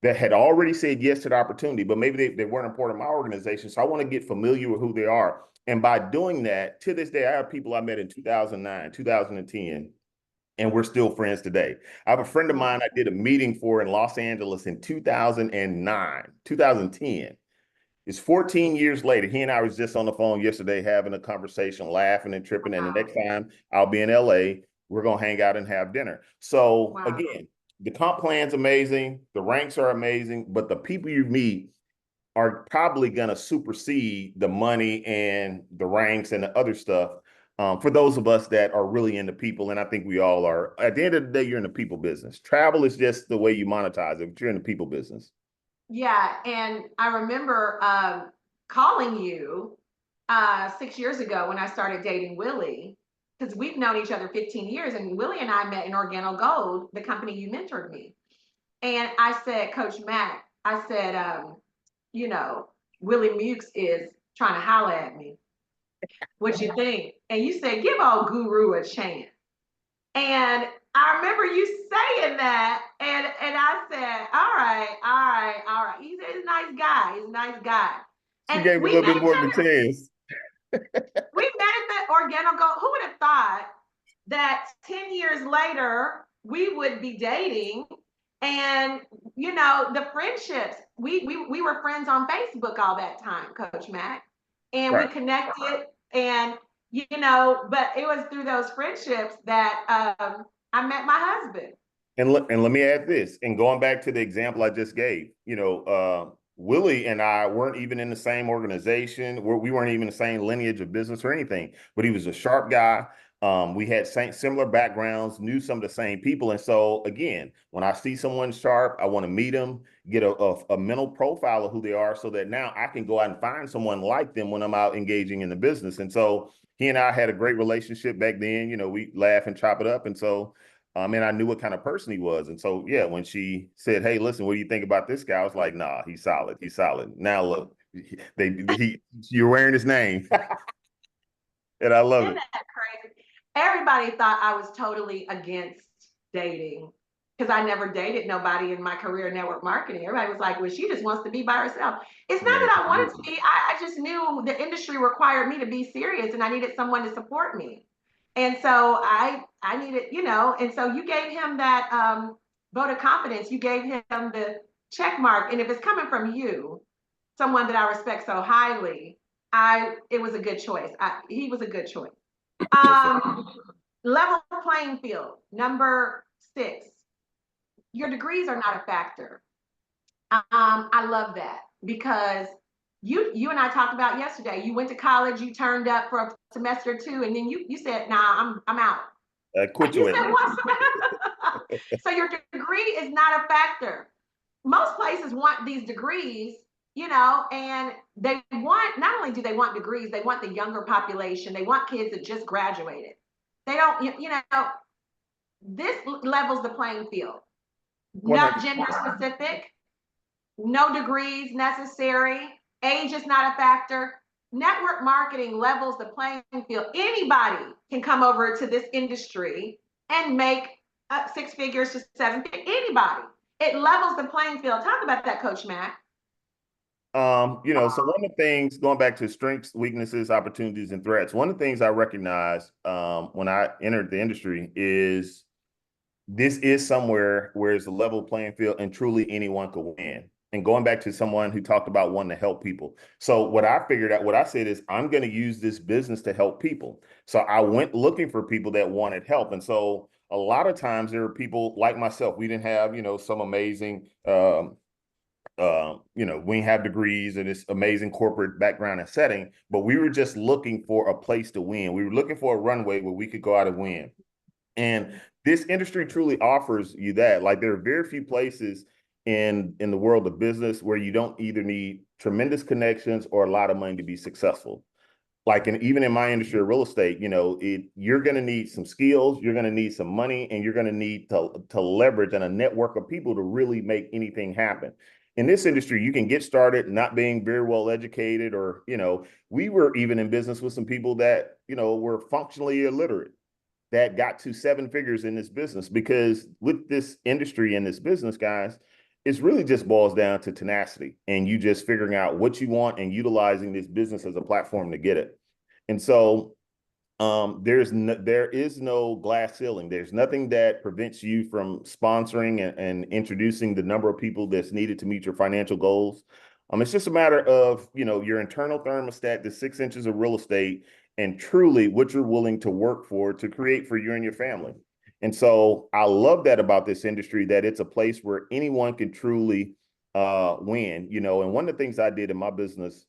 that had already said yes to the opportunity, but maybe they weren't a part of my organization. So I want to get familiar with who they are. And by doing that, to this day, I have people I met in 2009, 2010, and we're still friends today. I have a friend of mine I did a meeting for in Los Angeles in 2009, 2010. It's 14 years later. He and I was just on the phone yesterday having a conversation, laughing and tripping. And the next time I'll be in LA, we're going to hang out and have dinner. So again, the comp plan's amazing. The ranks are amazing, but the people you meet are probably going to supersede the money and the ranks and the other stuff for those of us that are really into people. And I think we all are. At the end of the day, you're in the people business. Travel is just the way you monetize it, but you're in the people business. Yeah, and I remember calling you 6 years ago when I started dating Willie, because we've known each other 15 years, and Willie and I met in Organo Gold, the company you mentored me. And I said, Coach Mac, I said, Willie Mukes is trying to holler at me. What you think? And you said, give old Guru a chance. And I remember you saying that, and I said, all right, all right, all right. He's a nice guy. He's a nice guy. She And gave me a we little met bit each more than a other. chance. We met at the Organo Gold. Who would have thought that 10 years later we would be dating? And the friendships. We were friends on Facebook all that time, Coach Mac, and we Right. connected. And but it was through those friendships that I met my husband. And let me add this, and going back to the example I just gave, Willie and I weren't even in the same organization. We weren't even the same lineage of business or anything, but he was a sharp guy. We had similar backgrounds, knew some of the same people. And so again, when I see someone sharp, I want to meet them, get a mental profile of who they are so that now I can go out and find someone like them when I'm out engaging in the business. And so he and I had a great relationship back then. You know, we laugh and chop it up. And so, and I knew what kind of person he was. And so, yeah, when she said, "Hey, listen, what do you think about this guy?" I was like, "Nah, he's solid. He's solid." Now look, you're wearing his name. And I love Isn't it. that crazy? Everybody thought I was totally against dating because I never dated nobody in my career in network marketing. Everybody was like, well, she just wants to be by herself. It's not Man, that I wanted to be. I just knew the industry required me to be serious and I needed someone to support me. And so I needed, you know, and so you gave him that vote of confidence. You gave him the check mark. And if it's coming from you, someone that I respect so highly, it was a good choice. He was a good choice. yes, sir. Level playing field, number 6. Your degrees are not a factor. I love that because you and I talked about yesterday. You went to college, you turned up for a semester or two, and then you said, "Nah, I'm out." Quit You your said ass. what? So your degree is not a factor. Most places want these degrees, you know, and they want, not only do they want degrees, they want the younger population. They want kids that just graduated. They don't, you know, this levels the playing field. Not 100. gender specific, no degrees necessary, age is not a factor. Network marketing levels the playing field. Anybody can come over to this industry and make 6 figures to 7 figures. Anybody. It levels the playing field. Talk about that, Coach Matt. You know, so one of the things, going back to strengths, weaknesses, opportunities, and threats, one of the things I recognized when I entered the industry is this is somewhere where it's a level playing field and truly anyone could win. And going back to someone who talked about wanting to help people. So what I figured out, what I said is, I'm going to use this business to help people. So I went looking for people that wanted help. And so a lot of times there were people like myself. We didn't have, you know, some amazing, you know, we have degrees and this amazing corporate background and setting, but we were just looking for a place to win. We were looking for a runway where we could go out and win. And this industry truly offers you that. Like, there are very few places in the world of business where you don't either need tremendous connections or a lot of money to be successful. Like, even in my industry of real estate, you know, you're going to need some skills, you're going to need some money, and you're going to need to leverage and a network of people to really make anything happen. In this industry, you can get started not being very well educated, or, you know, we were even in business with some people that, you know, were functionally illiterate that got to 7 figures in this business, because with this industry and this business, guys, it's really just boils down to tenacity and you just figuring out what you want and utilizing this business as a platform to get it. And so there is no glass ceiling. There's nothing that prevents you from sponsoring and introducing the number of people that's needed to meet your financial goals. It's just a matter of, you know, your internal thermostat, the 6 inches of real estate, and truly what you're willing to work for to create for you and your family. And so I love that about this industry, that it's a place where anyone can truly win. You know, and one of the things I did in my business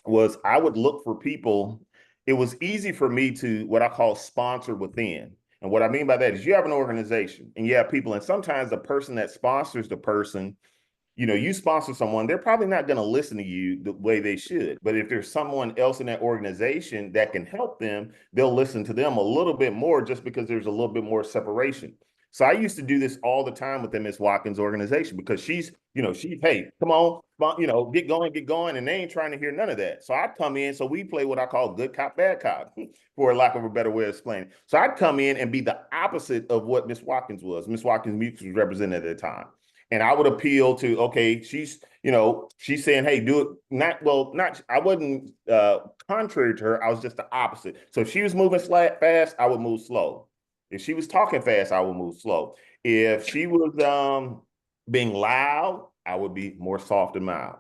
was I would look for people. It was easy for me to, what I call, sponsor within. And what I mean by that is, you have an organization and you have people, and sometimes the person that sponsors the person, you know, you sponsor someone, they're probably not going to listen to you the way they should. But if there's someone else in that organization that can help them, they'll listen to them a little bit more, just because there's a little bit more separation. So I used to do this all the time within Miss Watkins' organization, because she's, you know, hey, come on, you know, get going. And they ain't trying to hear none of that. So I'd come in. So we play what I call good cop, bad cop, for lack of a better way of explaining. So I'd come in and be the opposite of what Miss Watkins was. Miss Watkins was represented at the time. And I would appeal to, okay, she's, you know, she's saying, hey, do it. I wasn't contrary to her. I was just the opposite. So if she was moving fast, I would move slow. If she was talking fast, I would move slow. If she was being loud, I would be more soft and mild.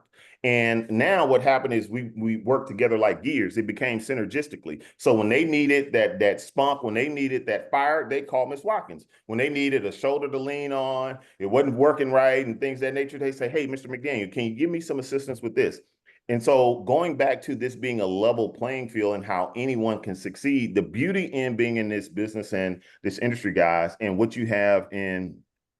And now what happened is we worked together like gears. It became synergistically. So when they needed that spunk, when they needed that fire, they called Miss Watkins. When they needed a shoulder to lean on, it wasn't working right and things of that nature, they say, hey, Mr. McDaniel, can you give me some assistance with this? And so going back to this being a level playing field and how anyone can succeed, the beauty in being in this business and this industry, guys, and what you have in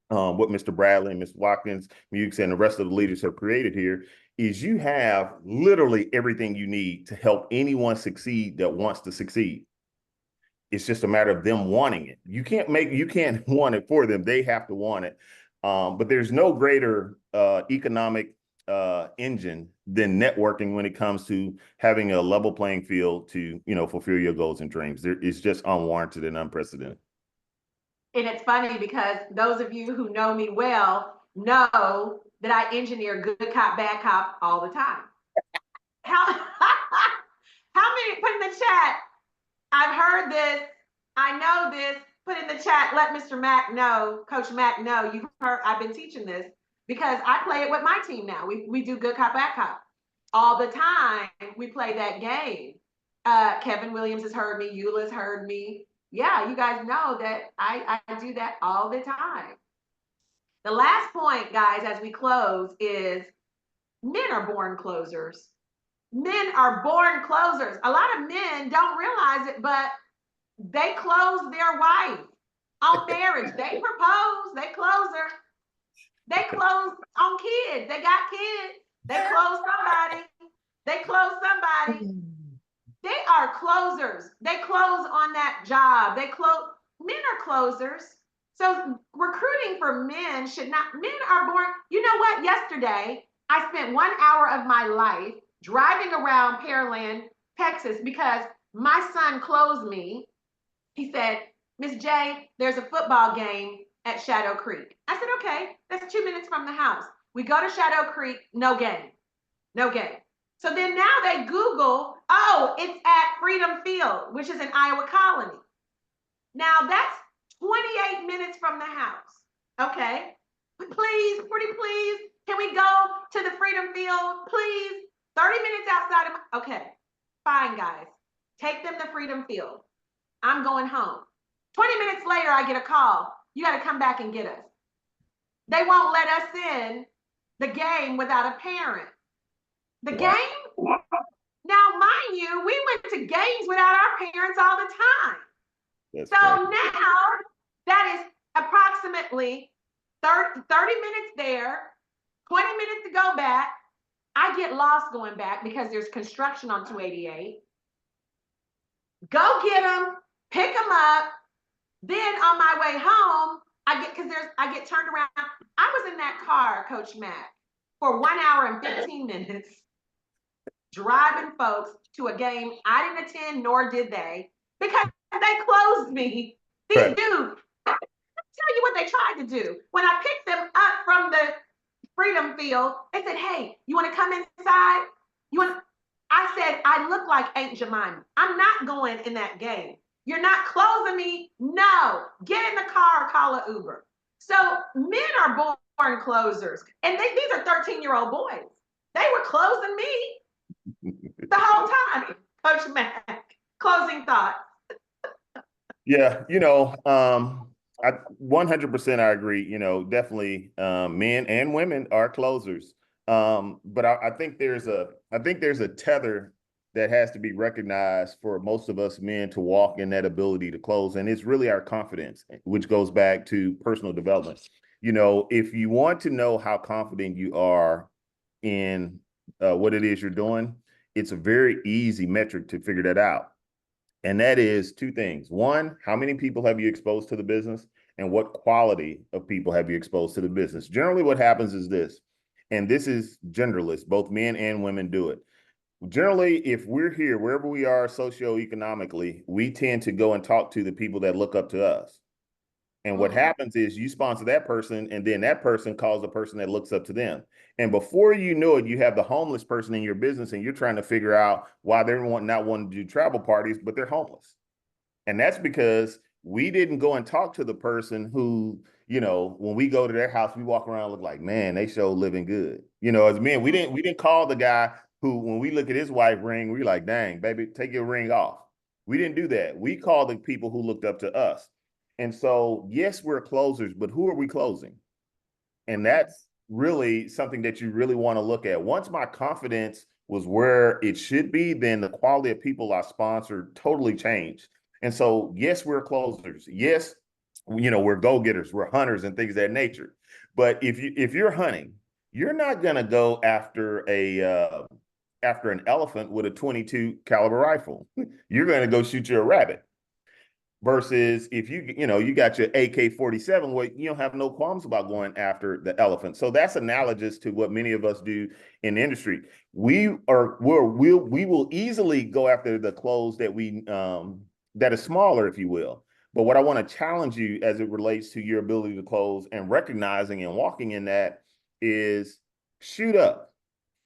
what Mr. Bradley and Mr. Watkins, Mukes, and the rest of the leaders have created here is you have literally everything you need to help anyone succeed that wants to succeed. It's just a matter of them wanting it. You can't want it for them. They have to want it. But there's no greater economic engine than networking when it comes to having a level playing field to, fulfill your goals and dreams. It's just unwarranted and unprecedented. And it's funny because those of you who know me well know that I engineer good cop, bad cop all the time. How, how many, put in the chat, I've heard this, I know this, put in the chat, let Mr. Mack know, Coach Mack know, you've heard, I've been teaching this because I play it with my team now. We do good cop, bad cop. All the time, we play that game. Kevin Williams has heard me, Eula's heard me. Yeah, you guys know that I do that all the time. The last point, guys, as we close is men are born closers. Men are born closers. A lot of men don't realize it, but they close their wife on marriage. They propose, they close her. They close on kids. They got kids. They close somebody. They close somebody. They are closers. They close on that job. Men are closers. So recruiting for men men are born. You know what? Yesterday, I spent 1 hour of my life driving around Pearland, Texas, because my son closed me. He said, Miss J, there's a football game at Shadow Creek. I said, okay, that's 2 minutes from the house. We go to Shadow Creek, no game. No game. So then now they Google, oh, it's at Freedom Field, which is in Iowa Colony. Now that's 28 minutes from the house. Okay. Please, pretty please, can we go to the Freedom Field? Please. 30 minutes outside of, okay, fine, guys. Take them to Freedom Field. I'm going home. 20 minutes later, I get a call. You got to come back and get us. They won't let us in the game without a parent. The game? Now, mind you, we went to games without our parents all the time. That's so crazy. now that is approximately 30 minutes there, 20 minutes to go back. I get lost going back because there's construction on 288. Go get them, pick them up. Then on my way home, I get turned around. I was in that car, Coach Mack, for 1 hour and 15 minutes, driving folks to a game I didn't attend, nor did they, because they closed me. These Right. dudes, I'll tell you what they tried to do. When I picked them up from the Freedom Field, they said, hey, you want to come inside? I said, I look like Aunt Jemima. I'm not going in that game. You're not closing me. No, get in the car, call an Uber. So men are born closers. And these are 13-year-old boys. They were closing me the whole time. Coach Mack, closing thoughts. Yeah, I 100% I agree. Definitely men and women are closers. But I think there's a tether that has to be recognized for most of us men to walk in that ability to close. And it's really our confidence, which goes back to personal development. If you want to know how confident you are in what it is you're doing, it's a very easy metric to figure that out. And that is two things. One, how many people have you exposed to the business? And what quality of people have you exposed to the business? Generally, what happens is this, and this is genderless, both men and women do it. Generally, if we're here, wherever we are socioeconomically, we tend to go and talk to the people that look up to us. And what happens is you sponsor that person, and then that person calls the person that looks up to them. And before you know it, you have the homeless person in your business, and you're trying to figure out why they're not wanting to do travel parties, but they're homeless. And that's because we didn't go and talk to the person who, when we go to their house, we walk around and look like, man, they show living good. As men, we didn't call the guy who, when we look at his wife ring, we're like, dang, baby, take your ring off. We didn't do that. We called the people who looked up to us. And so, yes, we're closers, but who are we closing? And that's really something that you really want to look at. Once my confidence was where it should be, then the quality of people I sponsor totally changed. And so, yes, we're closers. Yes, we're go-getters, we're hunters and things of that nature. But if you're hunting, you're not gonna go after an elephant with a 22 caliber rifle. You're gonna go shoot you a rabbit. Versus if you got your AK-47, where you don't have no qualms about going after the elephant. So that's analogous to what many of us do in the industry. We will easily go after the clothes that is smaller, if you will. But what I want to challenge you as it relates to your ability to close and recognizing and walking in that is shoot up.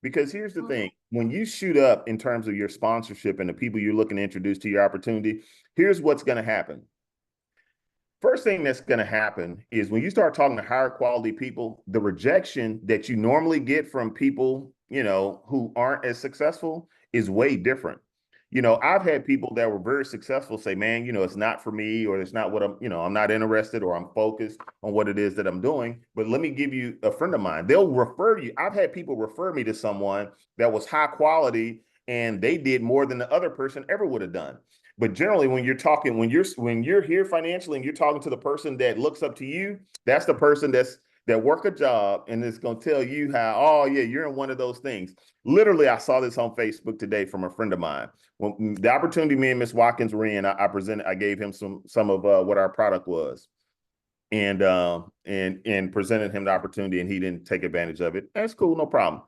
Because here's the thing, when you shoot up in terms of your sponsorship and the people you're looking to introduce to your opportunity, here's what's going to happen. First thing that's going to happen is when you start talking to higher quality people, the rejection that you normally get from people, who aren't as successful is way different. I've had people that were very successful say, man, it's not for me, or it's not what I'm not interested, or I'm focused on what it is that I'm doing. But let me give you a friend of mine. They'll refer you. I've had people refer me to someone that was high quality and they did more than the other person ever would have done. But generally, when you're here financially and you're talking to the person that looks up to you, that's the person that work a job and is going to tell you how, oh yeah, you're in one of those things. Literally, I saw this on Facebook today from a friend of mine. When the opportunity me and Miss Watkins were in, I gave him some of what our product was, and presented him the opportunity, and he didn't take advantage of it. That's cool, no problem.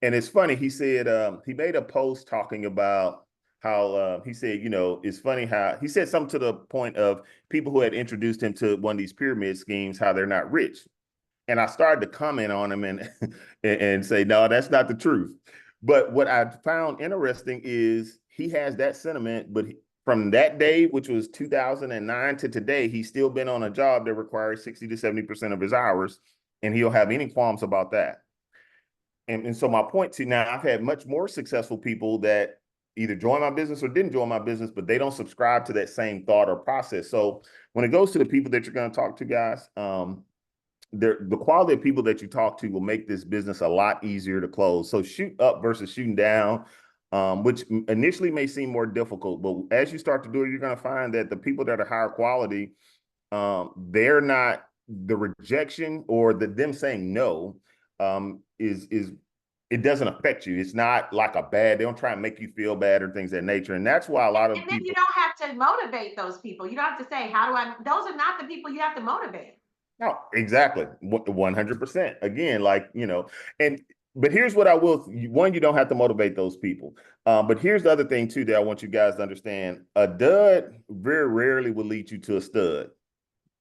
And it's funny. He said he made a post talking about how he said, it's funny how he said something to the point of people who had introduced him to one of these pyramid schemes, how they're not rich. And I started to comment on him and and say, no, that's not the truth. But what I found interesting is he has that sentiment, but from that day, which was 2009 to today, he's still been on a job that requires 60 to 70% of his hours, and he'll have any qualms about that. And so my point to now, I've had much more successful people that either joined my business or didn't join my business, but they don't subscribe to that same thought or process. So when it goes to the people that you're going to talk to, guys, the quality of people that you talk to will make this business a lot easier to close. So shoot up versus shooting down, which initially may seem more difficult, but as you start to do it, you're going to find that the people that are higher quality, they're not the rejection or them saying no, is it doesn't affect you. It's not like they don't try and make you feel bad or things of that nature. And that's why a lot of And then you people. don't have to motivate those people. You don't have to say, those are not the people you have to motivate. No, exactly. 100%. Again, but here's what one, you don't have to motivate those people. But here's the other thing too that I want you guys to understand. A dud very rarely will lead you to a stud.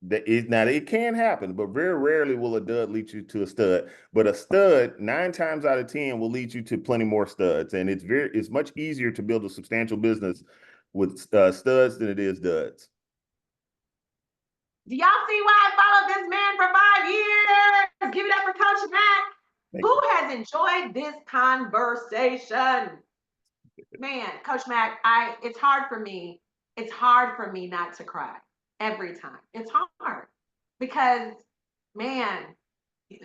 Now it can happen, but very rarely will a dud lead you to a stud. But a stud, 9 times out of 10, will lead you to plenty more studs. And it's much easier to build a substantial business with studs than it is duds. Do y'all see why I followed this man for 5 years? Give it up for Coach Mac. Who has enjoyed this conversation? Man, Coach Mac, it's hard for me. It's hard for me not to cry every time. It's hard because, man,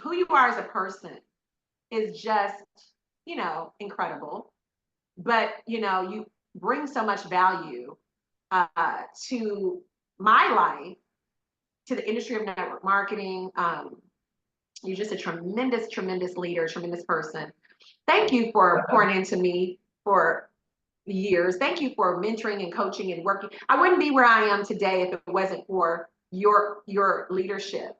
who you are as a person is just, incredible. But, you bring so much value to my life, to the industry of network marketing. You're just a tremendous, tremendous leader, tremendous person. Thank you for pouring into me for years. Thank you for mentoring and coaching and working. I wouldn't be where I am today if it wasn't for your leadership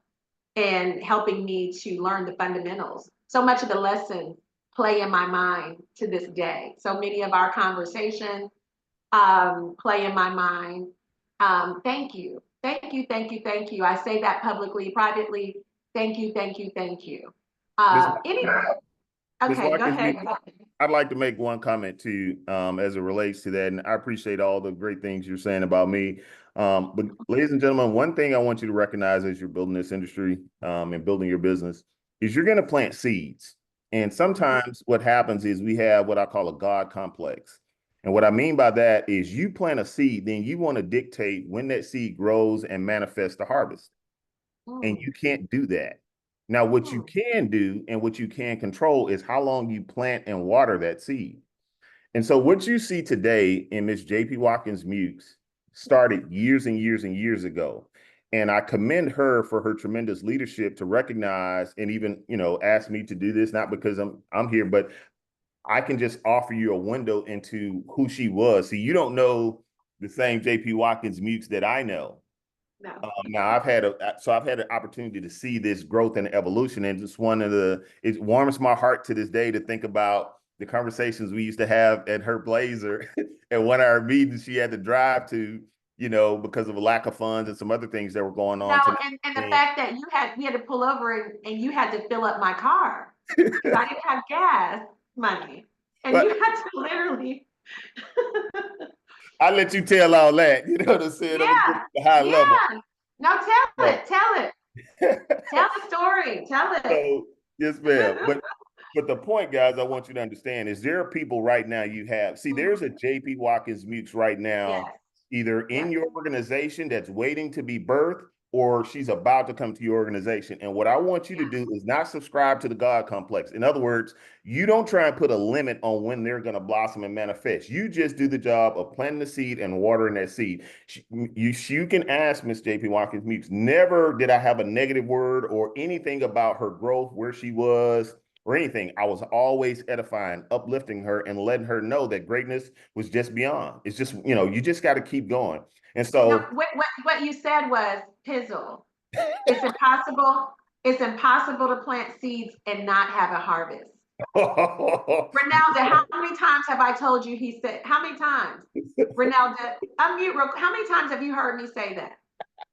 and helping me to learn the fundamentals. So much of the lessons play in my mind to this day. So many of our conversations play in my mind. Thank you. Thank you, thank you, thank you. I say that publicly, privately. Thank you, thank you, thank you. Anyway, okay, go ahead. I'd like to make one comment to you as it relates to that. And I appreciate all the great things you're saying about me. But ladies and gentlemen, one thing I want you to recognize as you're building this industry and building your business is you're going to plant seeds. And sometimes what happens is we have what I call a God complex. And what I mean by that is you plant a seed, then you want to dictate when that seed grows and manifests the harvest. And you can't do that. Now, what you can do and what you can control is how long you plant and water that seed. And so what you see today in Miss JP Watkins Mukes started years and years and years ago. And I commend her for her tremendous leadership to recognize and even, ask me to do this, not because I'm here, but I can just offer you a window into who she was. See, you don't know the same JP Watkins Mukes that I know. No. Now I've had an opportunity to see this growth and evolution, and it's it warms my heart to this day to think about the conversations we used to have at her Blazer and one of our meetings she had to drive to, because of a lack of funds and some other things that were going No, on. and the fact that we had to pull over and you had to fill up my car because I didn't have gas money. And you But had to literally, I let you tell all that, you know what I'm saying? I'm gonna get yeah, to the high level. yeah. No, tell So, it, tell it. Tell the story, tell it. so yes, ma'am. But the point, guys, I want you to understand is there are people right now there's a JP Watkins Mutes right Yes, now, either in yes, your organization that's waiting to be birthed, or she's about to come to your organization. And what I want you to yeah. do is not subscribe to the God complex. In other words, you don't try and put a limit on when they're going to blossom and manifest. You just do the job of planting the seed and watering that seed. You can ask Miss JP Watkins Mutes. Never did I have a negative word or anything about her growth, where she was, or anything. I was always edifying, uplifting her, and letting her know that greatness was just beyond. It's just, you just got to keep going. And No, so, what you said was pizzle. It's impossible. It's impossible to plant seeds and not have a harvest. Ronaldo, how many times have I told you he said, how many times? Ronaldo, unmute real, how many times have you heard me say that?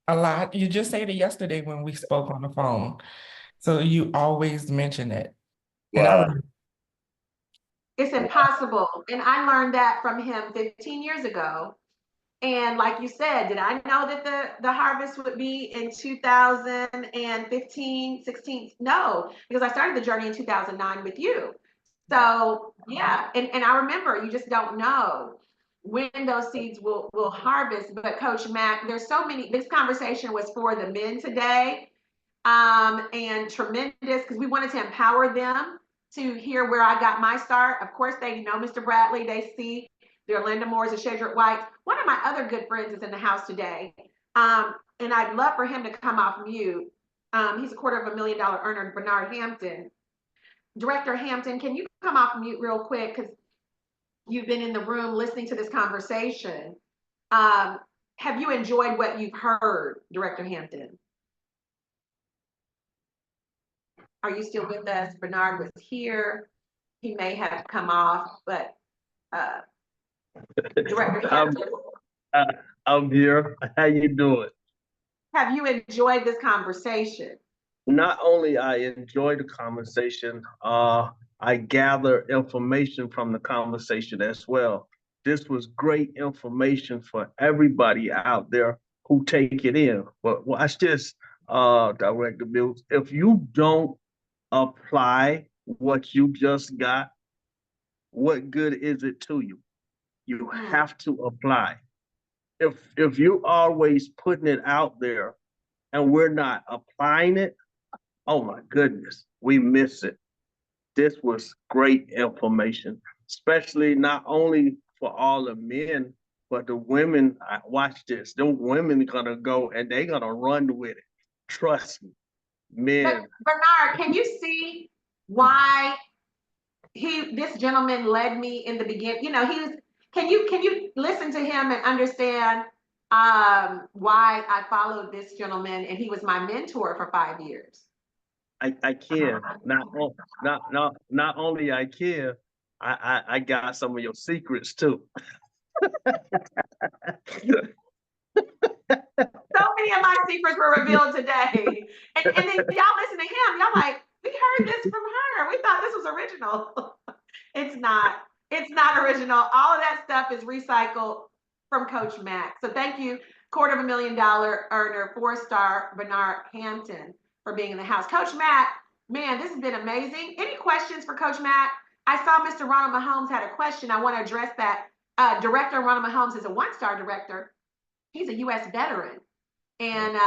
A lot. You just said it yesterday when we spoke on the phone. So you always mention it. And I wow. remember, It's impossible. And I learned that from him 15 years ago. And like you said, did I know that the harvest would be in 2015, 16? No, because I started the journey in 2009 with you. So yeah, and I remember you just don't know when those seeds will harvest. But Coach Mack, there's so many, this conversation was for the men today. And tremendous because we wanted to empower them to hear where I got my start. Of course, they know Mr. Bradley, they see the Orlando Moores, the Shedrick White. One of my other good friends is in the house today. And I'd love for him to come off mute. He's a $250,000 earner, Bernard Hampton. Director Hampton, can you come off mute real quick? Because you've been in the room listening to this conversation. Have you enjoyed what you've heard, Director Hampton? Are you still with us? Bernard was here. He may have come off, but Director Hampton, Uh, I'm here. How you doing? have you enjoyed this conversation? Not only I enjoy the conversation, I gather information from the conversation as well. This was great information for everybody out there who take it in. But watch this, Director Mills. If you don't apply what you just got, what good is it to you? You have to apply. If you always putting it out there and we're not applying it, oh my goodness, we miss it. This was great information, especially not only for all the men, but the women. Watch this. The women are gonna go and they're gonna run with it. Trust me, But men. Bernard, can you see why this gentleman led me in the beginning? You know, can you listen to him and understand why I followed this gentleman and he was my mentor for 5 years? I can not only I can. I got some of your secrets too. So many of my secrets were revealed today. And then y'all listen to him, y'all like, we heard this from her. We thought this was original. It's not. It's not original. All of that stuff is recycled from Coach Mack. So thank you, $250,000 earner, 4-star Bernard Hampton, for being in the house. Coach Mack, man, this has been amazing. Any questions for Coach Mack? I saw Mr. Ronald Mahomes had a question. I want to address that. Director Ronald Mahomes is a 1-star director. He's a U.S. veteran. And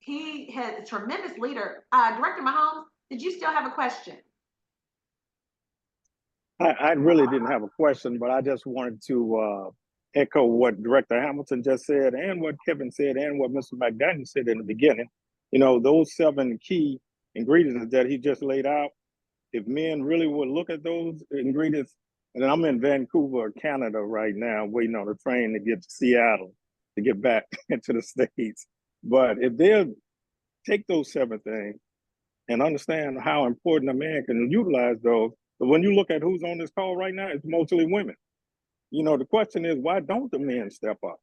he has a tremendous leader. Director Mahomes, did you still have a question? I really didn't have a question, but I just wanted to echo what Director Hamilton just said and what Kevin said and what Mr. McDaniel said in the beginning. You know, those 7 key ingredients that he just laid out, if men really would look at those ingredients, and I'm in Vancouver, Canada right now, waiting on a train to get to Seattle to get back into the States. But if they'll take those 7 things and understand how important a man can utilize those, but when you look at who's on this call right now, it's mostly women. You know, the question is, why don't the men step up?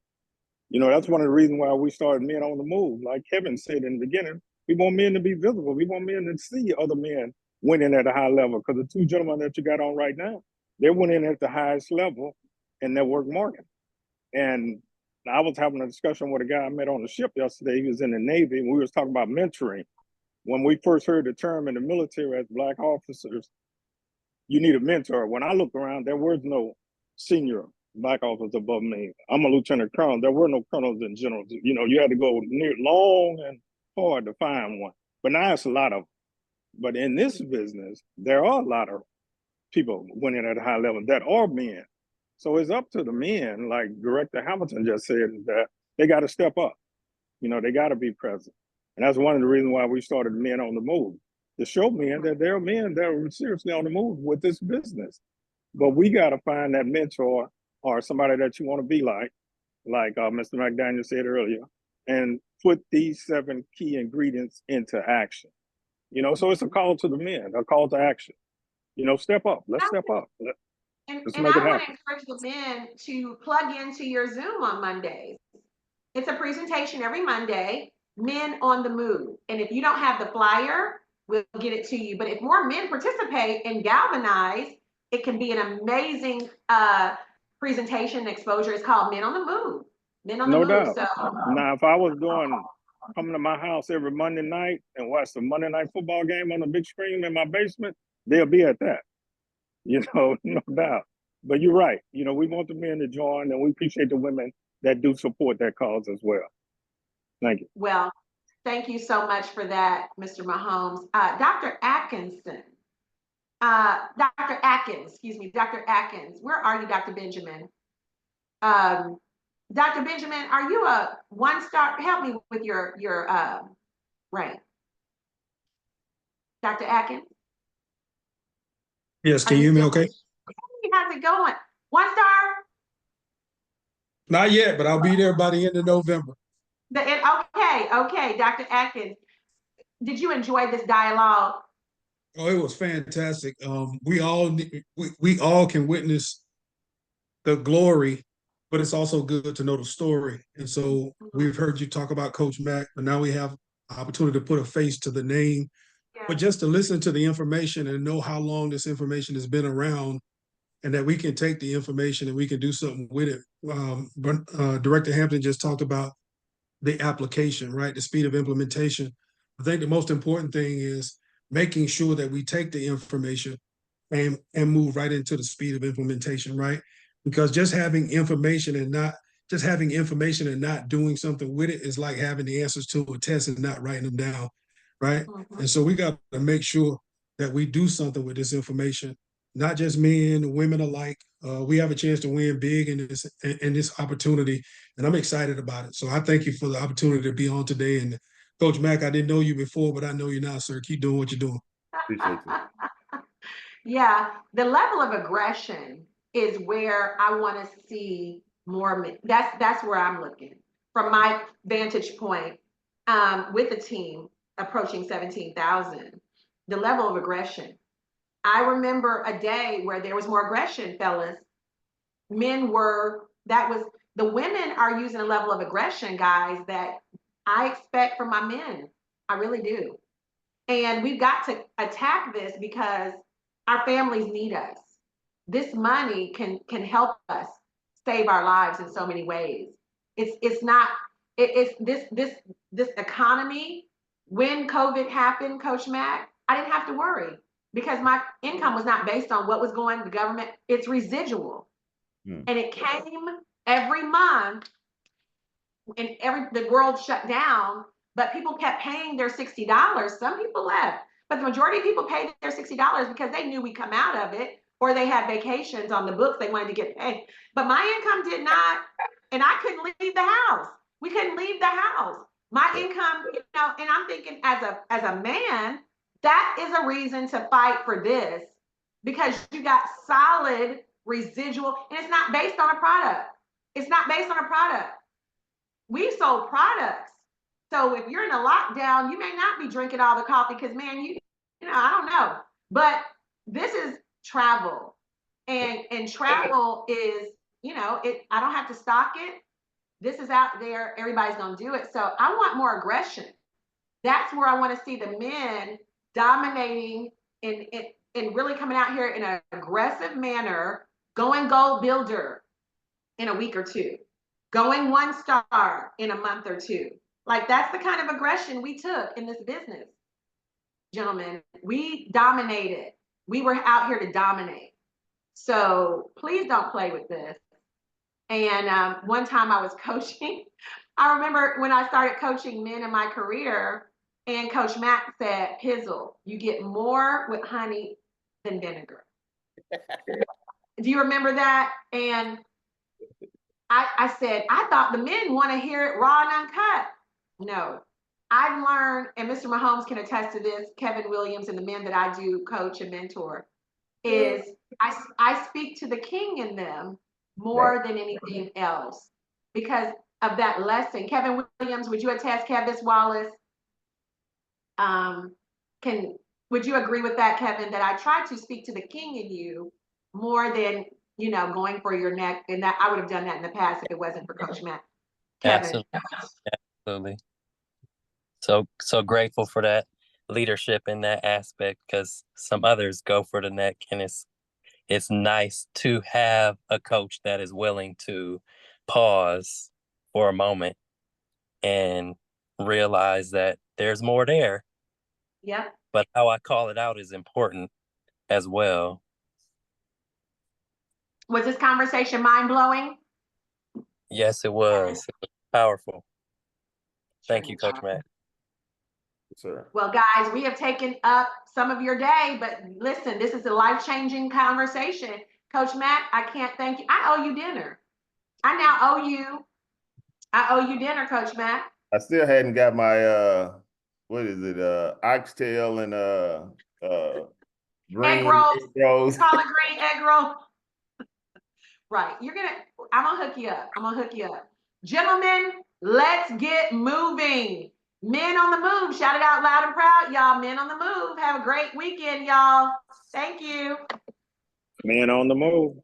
You know, that's one of the reasons why we started Men on the Move. Like Kevin said in the beginning, we want men to be visible. We want men to see other men winning at a high level. Because the 2 gentlemen that you got on right now, they're winning at the highest level in network marketing. And I was having a discussion with a guy I met on the ship yesterday. He was in the Navy, and we was talking about mentoring. When we first heard the term in the military as Black officers, you need a mentor. When I looked around, there was no senior Black officer above me. I'm a lieutenant colonel. There were no colonels and generals. You know, you had to go near long and hard to find one. But now it's a lot of. But in this business, there are a lot of people winning at a high level that are men. So it's up to the men, like Director Hamilton just said, that they got to step up. You know, they got to be present. And that's one of the reasons why we started Men on the Move, to show men that there are men that are seriously on the move with this business. But we got to find that mentor or somebody that you want to be like Mr. McDaniel said earlier, and put these 7 key ingredients into action. You know, so it's a call to the men, a call to action. You know, step up. Let's step up. Let's And make it I want to happen. encourage the men to plug into your Zoom on Mondays. It's a presentation every Monday, Men on the Move. And if you don't have the flyer, we'll get it to you. But if more men participate and galvanize, it can be an amazing presentation and exposure. It's called Men on the Move. Men on the No Move. doubt. So Now, if I was coming to my house every Monday night and watch the Monday night football game on the big screen in my basement, they'll be at that. You know, no doubt. But you're right. You know, we want the men to join, and we appreciate the women that do support that cause as well. Thank you. well, thank you so much for that, Mr. Mahomes. Dr. Atkinson. Dr. Atkins, excuse me, Dr. Atkins. Where are you, Dr. Benjamin? Dr. Benjamin, are you a 1-star? Help me with your rank. Dr. Atkins? Yes, Are can you you hear me still? okay? Hey, how's it going? 1-star? Not yet, but I'll be there by the end of November. Okay, Dr. Atkins. Did you enjoy this dialogue? Oh, it was fantastic. We all can witness the glory, but it's also good to know the story. And so we've heard you talk about Coach Mack, but now we have opportunity to put a face to the name, but just to listen to the information and know how long this information has been around, and that we can take the information and we can do something with it. Director Hampton just talked about the application, right? The speed of implementation. I think the most important thing is making sure that we take the information and move right into the speed of implementation, right? Because just having information and not doing something with it is like having the answers to a test and not writing them down, right? Mm-hmm. And so we got to make sure that we do something with this information, not just men, women alike. We have a chance to win big in this opportunity, and I'm excited about it. So I thank you for the opportunity to be on today. And Coach Mack, I didn't know you before, but I know you now, sir. Keep doing what you're doing. Appreciate you. Yeah, the level of aggression is where I want to see more. That's where I'm looking from my vantage point, with the team approaching 17,000. The level of aggression. I remember a day where there was more aggression, fellas. The women are using a level of aggression, guys, that I expect from my men. I really do. And we've got to attack this because our families need us. This money can help us save our lives in so many ways. It's not it's this economy. When COVID happened, Coach Mack, I didn't have to worry because my income was not based on what was going to the government. It's residual. And it came every month, and the world shut down, but people kept paying their $60. Some people left, but the majority of people paid their $60 because they knew we'd come out of it. or they had vacations on the books they wanted to get paid. But my income did not, and I couldn't leave the house. We couldn't leave the house. My income, you know, and I'm thinking as a man, that is a reason to fight for this, because you got solid residual, and it's not based on a product. It's not based on a product. We sold products. So if you're in a lockdown, you may not be drinking all the coffee because, man, you know, I don't know. But this is travel. And travel is, you know, I don't have to stock it. This is out there. Everybody's going to do it. So I want more aggression. That's where I want to see the men dominating and really coming out here in an aggressive manner, going gold builder in a week or two, going 1-star in a month or two. Like, that's the kind of aggression we took in this business, gentlemen. We dominated. We were out here to dominate. So please don't play with this. And one time I was coaching. I remember when I started coaching men in my career, and Coach Matt said, Pizzle, you get more with honey than vinegar. Do you remember that? And I said, I thought the men want to hear it raw and uncut. No, I've learned, and Mr. Mahomes can attest to this, Kevin Williams and the men that I do coach and mentor, is I speak to the king in them more than anything else because of that lesson. Kevin Williams, would you attest, Kevis Wallace? Would you agree with that, Kevin, that I try to speak to the king in you more than, you know, going for your neck? And that I would have done that in the past if it wasn't for Coach Matt. Kevin. Absolutely. So grateful for that leadership in that aspect, because some others go for the neck, and it's nice to have a coach that is willing to pause for a moment and realize that there's more there. Yep. But how I call it out is important as well. Was this conversation mind-blowing? Yes, it was. It was powerful. Thank you, Coach Matt. Sir. Well, guys, we have taken up some of your day, but listen, this is a life-changing conversation. Coach Matt, I can't thank you. I owe you dinner. I owe you dinner, Coach Matt. I still hadn't got my what is it? Oxtail and green Egg rolls. egg rolls. Collard green egg roll. Right. I'm gonna hook you up. Gentlemen, let's get moving. Men on the move. Shout it out loud and proud, y'all. Men on the move. Have a great weekend, y'all. Thank you. Men on the move.